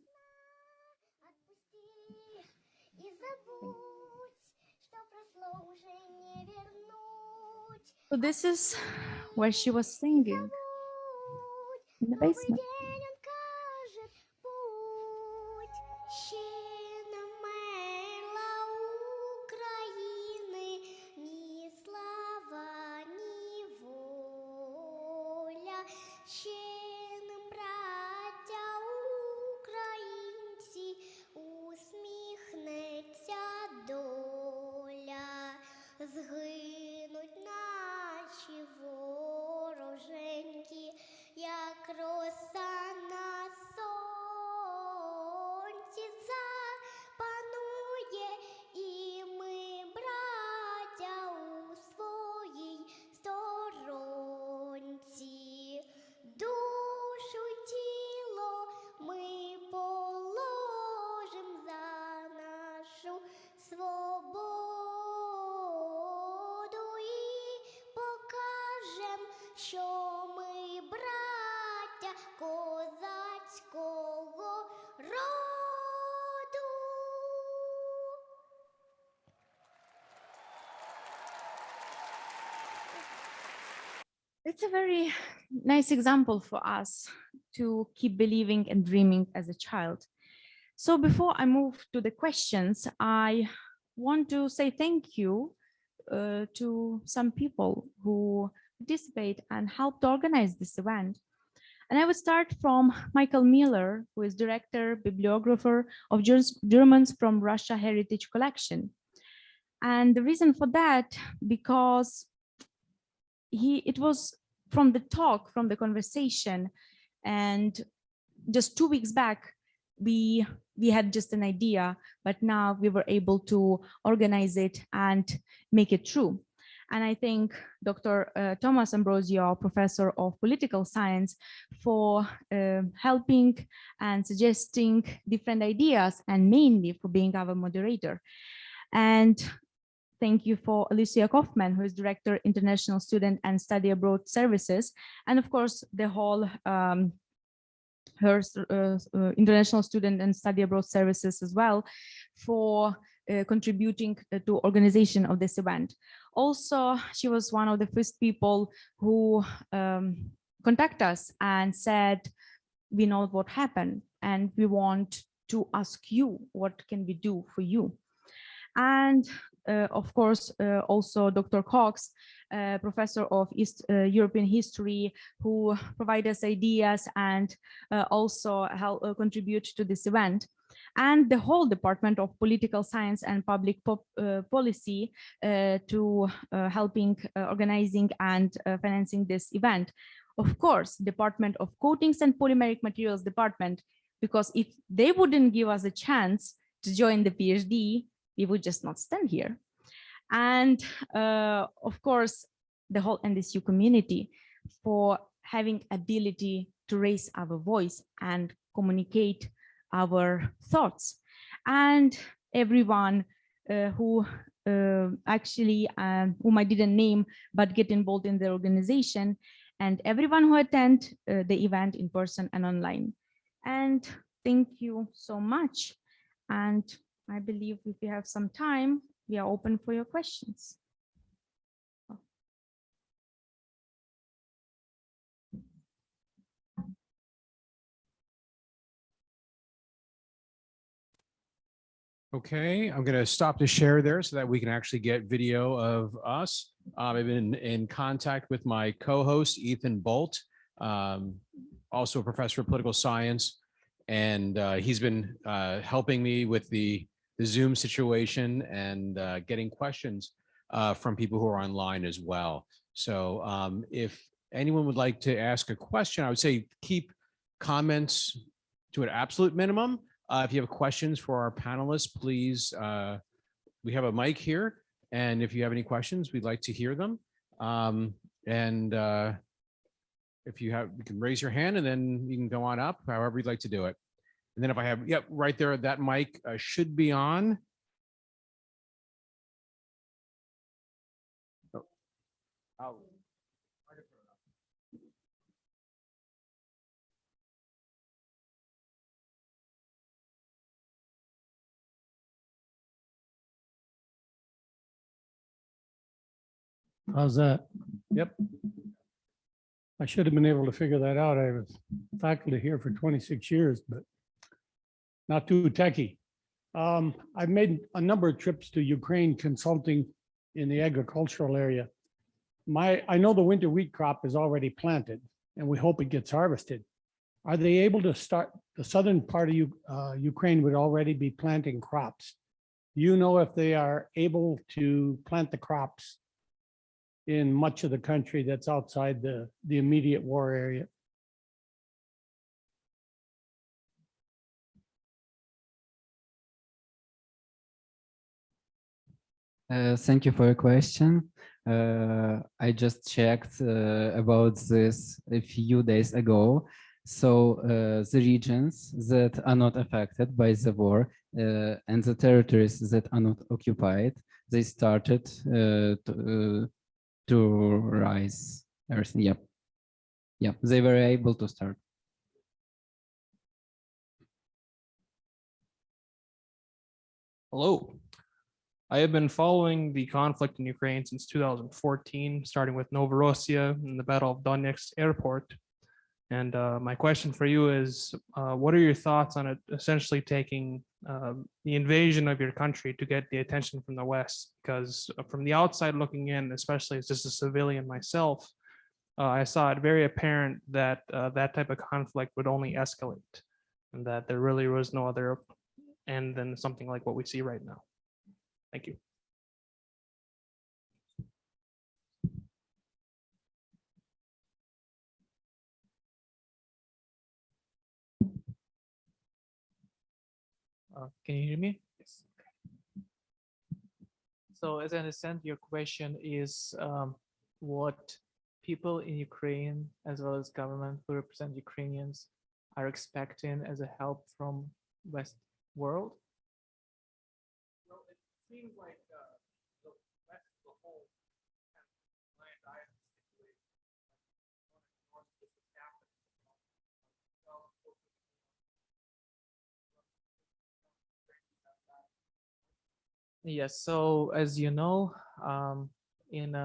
So this is where she was singing in the basement. Згинуть наші вороженьки, як роса на сонці запанує, і ми, браття, у своїй сторонці. Душу й тіло ми положим за нашу свободу. Що ми браття козацького роду. It's a very nice example for us to keep believing and dreaming as a child. So before I move to the questions, I want to say thank you to some people who participate and helped organize this event. And I would start from Michael Miller, who is director, bibliographer of Germans from Russia Heritage Collection. And the reason for that, because it was from the talk, from the conversation, and just 2 weeks back, we had just an idea, but now we were able to organize it and make it true. And I thank Dr. Thomas Ambrosio, professor of political science, for helping and suggesting different ideas, and mainly for being our moderator. And thank you for Alicia Kaufman, who is Director, International Student and Study Abroad Services, and of course, the whole her International Student and Study Abroad Services as well, for contributing to organization of this event. Also, she was one of the first people who contact us and said, we know what happened and we want to ask you, what can we do for you? And of course, also Dr. Cox, professor of European history, who provide us ideas and also help contribute to this event. And the whole Department of Political Science and Public Policy to helping organizing and financing this event. Of course, Department of Coatings and Polymeric Materials Department, because if they wouldn't give us a chance to join the PhD, we would just not stand here. And of course, the whole NDSU community for having ability to raise our voice and communicate our thoughts, and everyone who actually whom I didn't name but get involved in the organization, and everyone who attend the event in person and online. And thank you so much. And I believe if we have some time, we are open for your questions. Okay, I'm going to stop the share there so that we can actually get video of us. I've been in contact with my co-host, Ethan Bolt, also a professor of political science, and he's been helping me with the the Zoom situation and getting questions from people who are online as well. So if anyone would like to ask a question, I would say keep comments to an absolute minimum. If you have questions for our panelists, please, we have a mic here. And if you have any questions, we'd like to hear them. If you have, you can raise your hand and then you can go on up, however you'd like to do it. And then if I have, yep, right there, that mic should be on. Oh. How's that? Yep. I should have been able to figure that out. I was faculty here for 26 years, but not too techy. I've made a number of trips to Ukraine consulting in the agricultural area. I know the winter wheat crop is already planted and we hope it gets harvested. Are they able to start, the southern part of Ukraine would already be planting crops? Do you know if they are able to plant the crops in much of the country that's outside the immediate war area? Thank you for your question. I just checked about this a few days ago. So the regions that are not affected by the war and the territories that are not occupied, they started to rise everything. Yep. Yep. They were able to start. Hello. I have been following the conflict in Ukraine since 2014, starting with Novorossiya and the Battle of Donetsk airport. And my question for you is, what are your thoughts on it essentially taking the invasion of your country to get the attention from the West? Because from the outside looking in, especially as just a civilian myself, I saw it very apparent that that type of conflict would only escalate and that there really was no other end than something like what we see right now. Thank you. Can you hear me? Yes. So as I understand, your question is what people in Ukraine, as well as government who represent Ukrainians, are expecting as a help from West world? Well, it seems like the West as a whole has land island situation. Yes, so as you know, in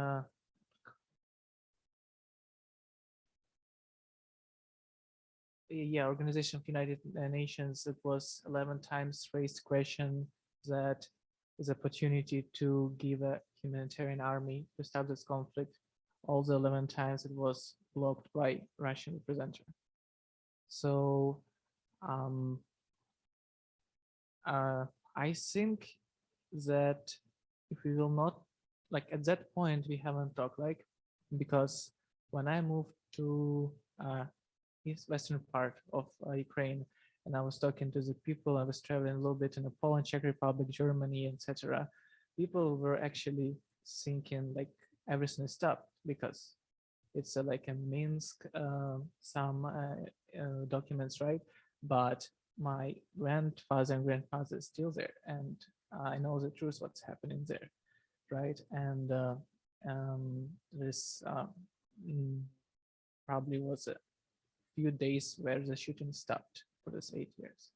Organization of United Nations, it was 11 times raised question that is opportunity to give a humanitarian army to stop this conflict. All the 11 times it was blocked by Russian representative. So I think that if we will not, like at that point, we haven't talked, like, because when I moved to western part of Ukraine, and I was talking to the people, I was traveling a little bit in Poland, Czech Republic, Germany, etc. People were actually thinking like everything is stopped because it's like a Minsk, some documents, right? But my grandfather and grandfather is still there, and I know the truth what's happening there, right? And this probably was a few days where the shooting stopped for this 8 years.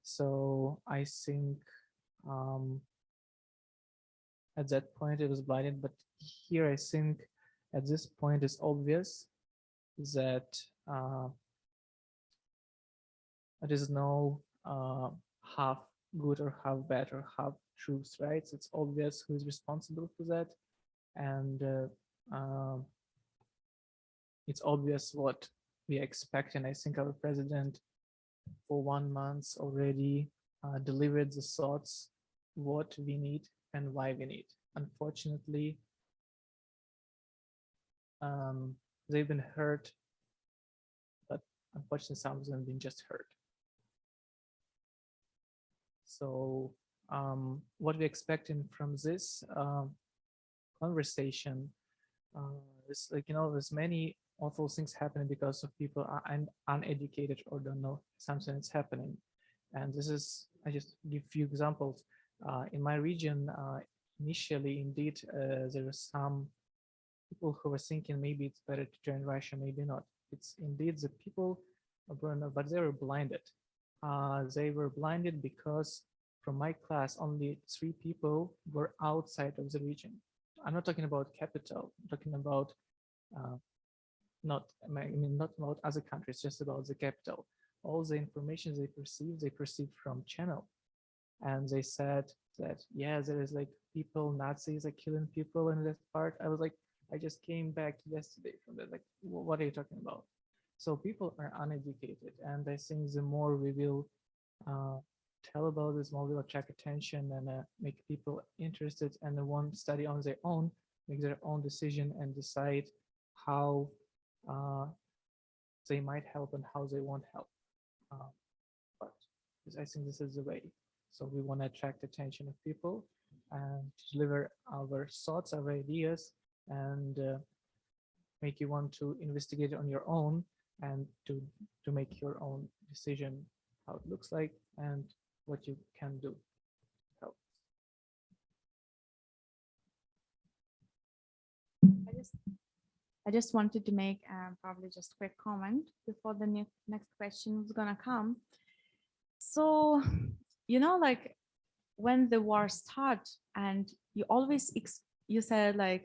So I think at that point it was blinded, but here I think at this point it's obvious that there is no half good or half bad or half truth, right? So it's obvious who is responsible for that, and it's obvious what we expect. And I think our president for 1 month already delivered the thoughts what we need and why we need. Unfortunately, they've been heard, but unfortunately, some of them have been just heard. So what we're expecting from this conversation is, like, there's many awful things happening because of people are uneducated or don't know something that's happening. And this is, I just give a few examples. In my region, initially, indeed, there were some people who were thinking maybe it's better to join Russia, maybe not. It's indeed the people, but they were blinded. They were blinded because from my class, only 3 people were outside of the region. I'm not talking about capital, I'm talking about not about other countries, just about the capital. All the information they perceived from channel. And they said that, yeah, there is like people, Nazis are killing people in that part. I was like, I just came back yesterday from that. Like, what are you talking about? So people are uneducated. And I think the more we will tell about this, more we'll attract attention and make people interested and they want to study on their own, make their own decision and decide how they might help and how they won't help. But I think this is the way. So we want to attract attention of people and deliver our thoughts, our ideas, and make you want to investigate on your own and to make your own decision how it looks like and what you can do. Help. I just wanted to make probably just a quick comment before the next question was gonna come. So, like when the war started, and you always you said like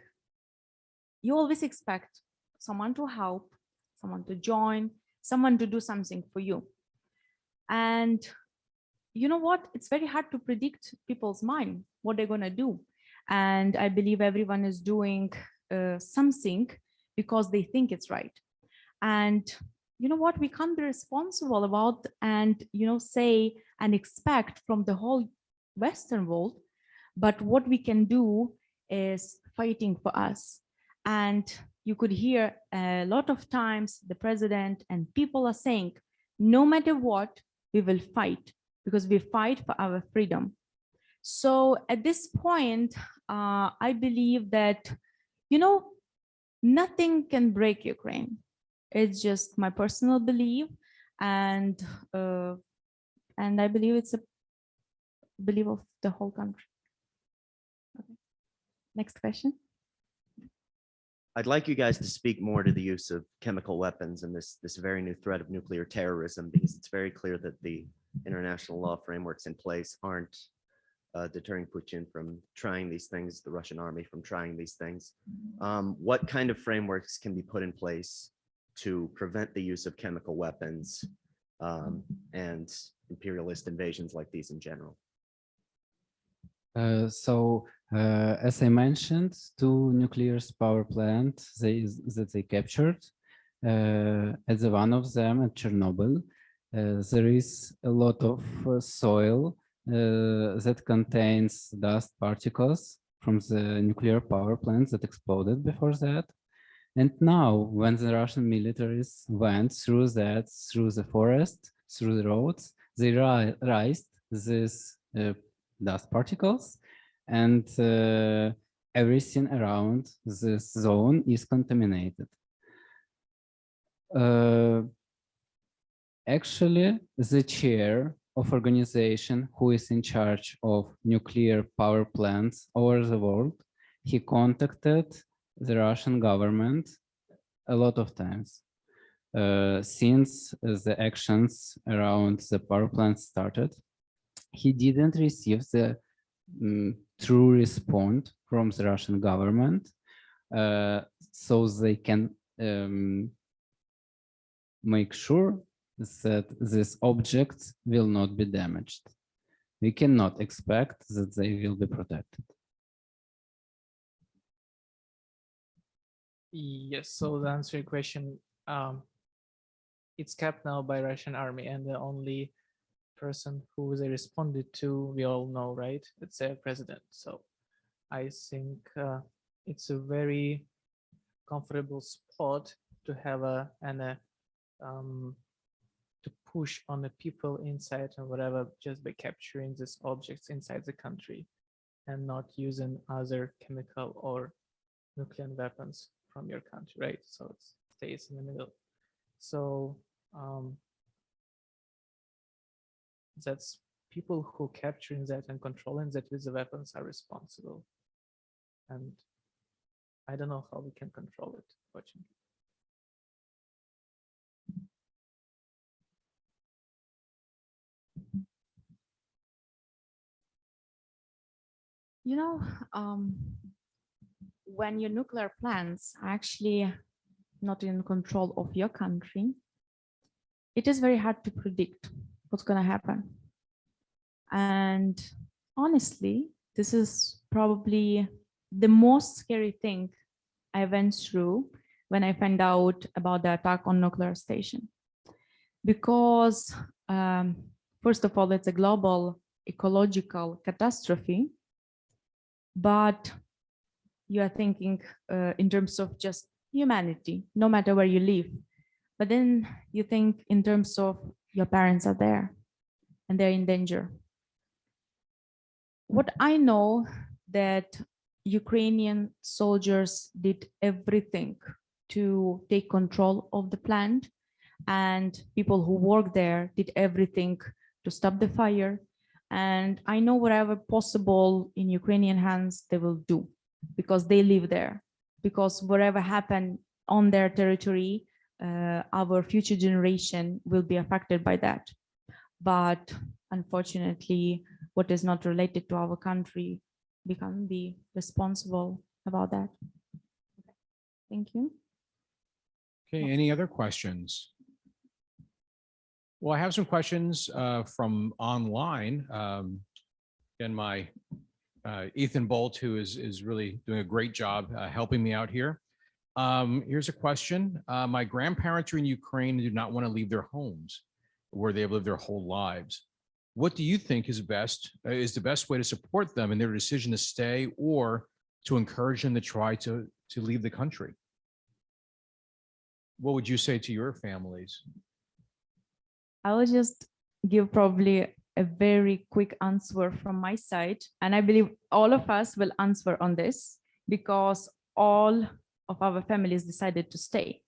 you always expect someone to help, someone to join, someone to do something for you. And you know what? It's very hard to predict people's mind, what they're gonna do. And I believe everyone is doing something because they think it's right. And you know what? We can't be responsible about and, say and expect from the whole Western world. But what we can do is fighting for us. And you could hear a lot of times the president and people are saying, no matter what, we will fight because we fight for our freedom. So at this point, I believe that, nothing can break Ukraine. It's just my personal belief, and I believe it's a belief of the whole country. Okay. Next question. I'd like you guys to speak more to the use of chemical weapons and this very new threat of nuclear terrorism, because it's very clear that the international law frameworks in place aren't deterring Putin from trying these things, the Russian army from trying these things. What kind of frameworks can be put in place to prevent the use of chemical weapons and imperialist invasions like these in general? As I mentioned, 2 nuclear power plants that they captured. At one of them at Chernobyl, there is a lot of soil that contains dust particles from the nuclear power plants that exploded before that. And now, when the Russian militaries went through the forest, through the roads, they raised these dust particles, and everything around this zone is contaminated. Actually, the chair of organization who is in charge of nuclear power plants over the world, he contacted the Russian government a lot of times since the actions around the power plant started. He didn't receive the true response from the Russian government, so they can make sure that these objects will not be damaged. We cannot expect that they will be protected. Yes, so to answer your question, it's kept now by Russian army, and the only person who they responded to, we all know, right? It's their president. So I think it's a very comfortable spot to have to push on the people inside and whatever, just by capturing these objects inside the country and not using other chemical or nuclear weapons from your country, right? So it stays in the middle. So that's people who capturing that and controlling that with the weapons are responsible. And I don't know how we can control it, fortunately. You know, when your nuclear plants are actually not in control of your country, it is very hard to predict what's going to happen. And honestly, this is probably the most scary thing I went through when I found out about the attack on nuclear station. Because first of all, it's a global ecological catastrophe, but you are thinking in terms of just humanity, no matter where you live. But then you think in terms of your parents are there and they're in danger. What I know that Ukrainian soldiers did everything to take control of the plant, and people who work there did everything to stop the fire. And I know whatever possible in Ukrainian hands they will do, because they live there, because whatever happened on their territory, our future generation will be affected by that. But unfortunately, what is not related to our country, we can't be responsible about that. Thank you. Okay, any other questions? Well, I have some questions from online. And my Ethan Bolt, who is really doing a great job helping me out here. Here's a question. My grandparents are in Ukraine and do not want to leave their homes where they've lived their whole lives. What do you think is the best way to support them in their decision to stay, or to encourage them to try to leave the country? What would you say to your families? I will just give probably a very quick answer from my side. And I believe all of us will answer on this, because all of our families decided to stay.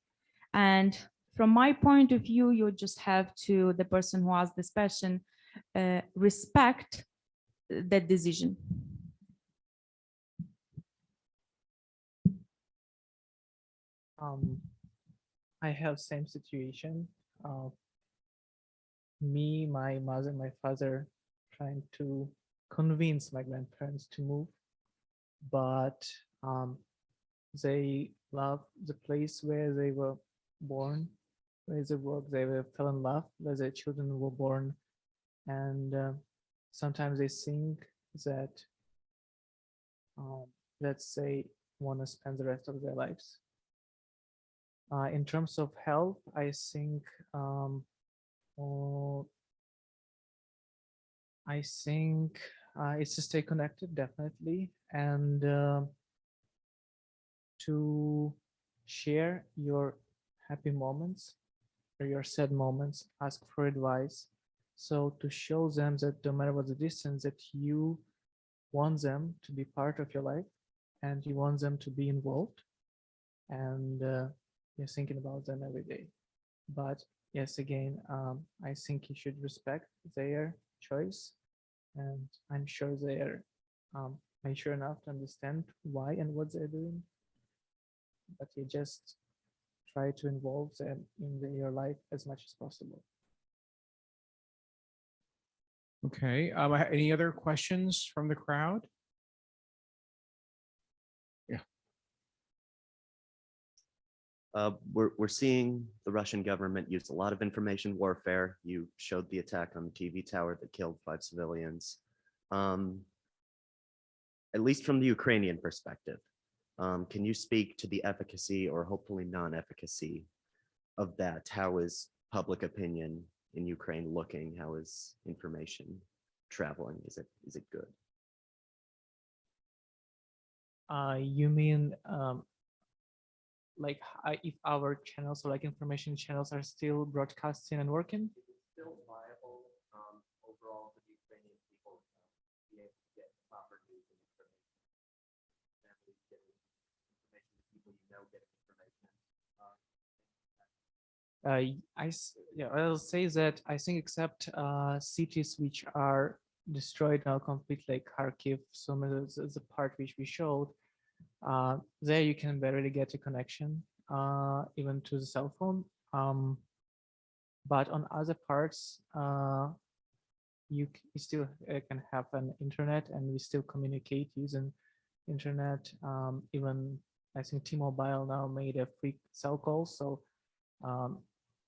And from my point of view, you just have to, the person who asked this question, respect that decision. I have same situation. Me, my mother, my father trying to convince my grandparents to move, but they love the place where they were born, where they work, they fell in love, where their children were born. And sometimes they think that, let's say, want to spend the rest of their lives. In terms of help, I think it's to stay connected, definitely, and to share your happy moments or your sad moments, ask for advice. So to show them that no matter what the distance, that you want them to be part of your life and you want them to be involved, and you're thinking about them every day. But yes, again, I think you should respect their choice, and I'm sure they're mature enough to understand why and what they're doing. But you just try to involve them in your life as much as possible. Okay, any other questions from the crowd? We're seeing the Russian government use a lot of information warfare. You showed the attack on the TV tower that killed 5 civilians. At least from the Ukrainian perspective, can you speak to the efficacy or hopefully non-efficacy of that? How is public opinion in Ukraine looking? How is information traveling? Is it good? You mean like if our channels or like information channels are still broadcasting and working? Still viable overall for the Ukrainian people be able to get proper news and information. Families getting information, people you know getting information. Yeah, I'll say that I think except cities which are destroyed now completely, like Kharkiv, some of the part which we showed, there you can barely get a connection, even to the cell phone. But on other parts, you still can have an internet, and we still communicate using internet. Even I think T-Mobile now made a free cell call, so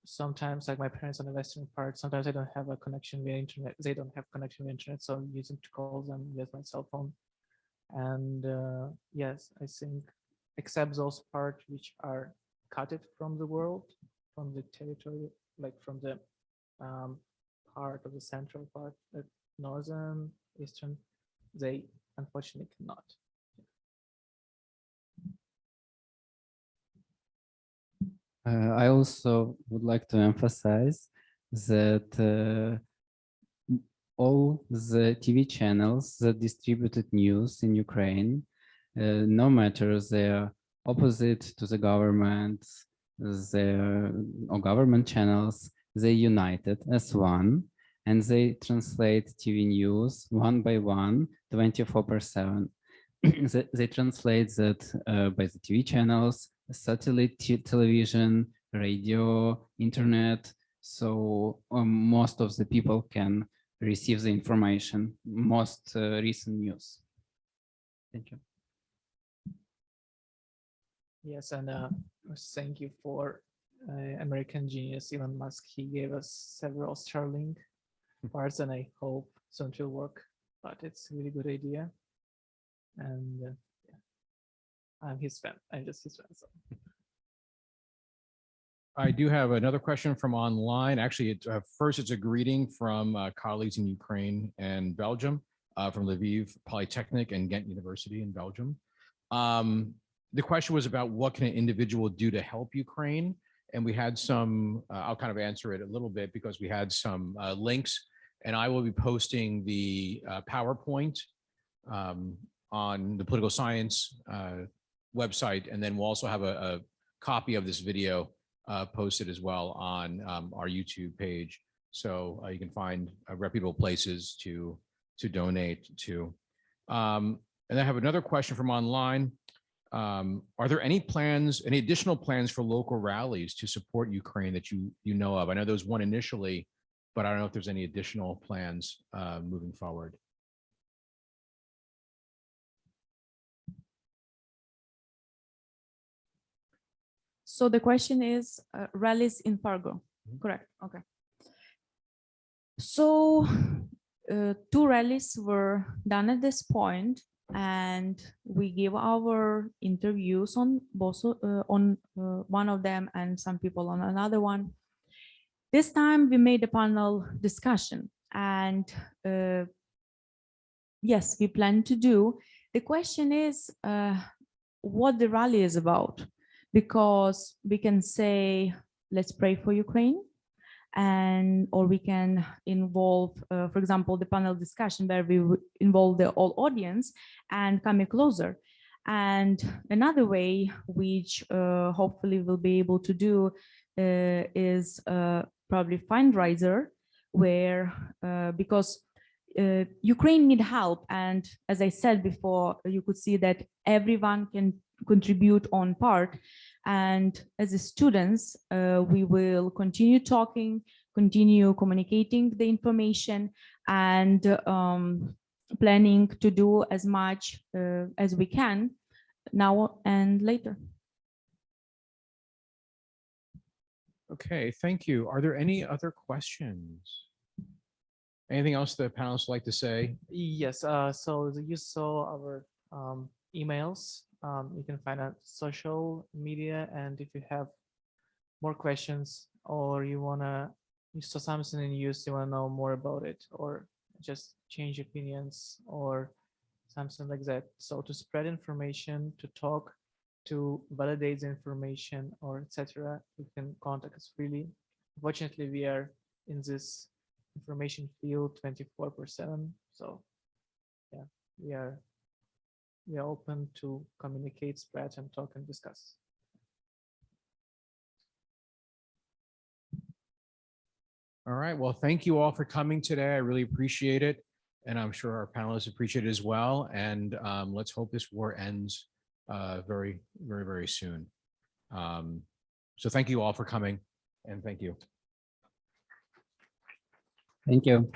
sometimes, like my parents on the western part, sometimes I don't have a connection via internet. They don't have connection via internet, so I'm using to call them with my cell phone. And yes, I think except those parts which are cut it from the world, from the territory, like from the part of the central part, the northern, eastern, they unfortunately cannot. I also would like to emphasize that all the TV channels that distributed news in Ukraine, no matter they're opposite to the government, or government channels, they united as one, and they translate TV news one by one, 24/7. They translate that by the TV channels, satellite television, radio, internet. So most of the people can receive the information, most recent news. Thank you. Yes, and thank you for American genius Elon Musk. He gave us several Starlink parts, and I hope soon it will work. But it's a really good idea, and yeah, I'm his fan. I'm just his fan. So. I do have another question from online. Actually, first it's a greeting from colleagues in Ukraine and Belgium, from Lviv Polytechnic and Ghent University in Belgium. The question was about what can an individual do to help Ukraine? And we had some, I'll kind of answer it a little bit because we had some links, and I will be posting the PowerPoint on the political science website. And then we'll also have a copy of this video posted as well on our YouTube page. So you can find reputable places to donate to. And I have another question from online. Are there any plans, any additional plans for local rallies to support Ukraine that you know of? I know there was one initially, but I don't know if there's any additional plans moving forward. So the question is rallies in Fargo, correct? Okay. So 2 rallies were done at this point, and we gave our interviews on both on one of them and some people on another one. This time we made a panel discussion, and yes, we plan to do. The question is what the rally is about, because we can say, let's pray for Ukraine, and or we can involve, for example, the panel discussion where we involve the whole audience and come closer. And another way, which hopefully we'll be able to do, is probably fundraiser, where because Ukraine need help, and as I said before, you could see that everyone can contribute on part. And as a students, we will continue talking, continue communicating the information, and planning to do as much as we can now and later. Okay, thank you. Are there any other questions? Anything else the panelists would like to say? Yes, so you saw our emails. You can find on social media, and if you have more questions or you want to you saw something in news, you want to know more about it, or just change opinions or something like that. So to spread information, to talk, to validate the information, or etc., you can contact us freely. Fortunately, we are in this information field 24/7. So yeah, we are open to communicate, spread, and talk and discuss. All right. Well, thank you all for coming today. I really appreciate it. And I'm sure our panelists appreciate it as well. And let's hope this war ends very, very, very soon. So thank you all for coming, and thank you. Thank you.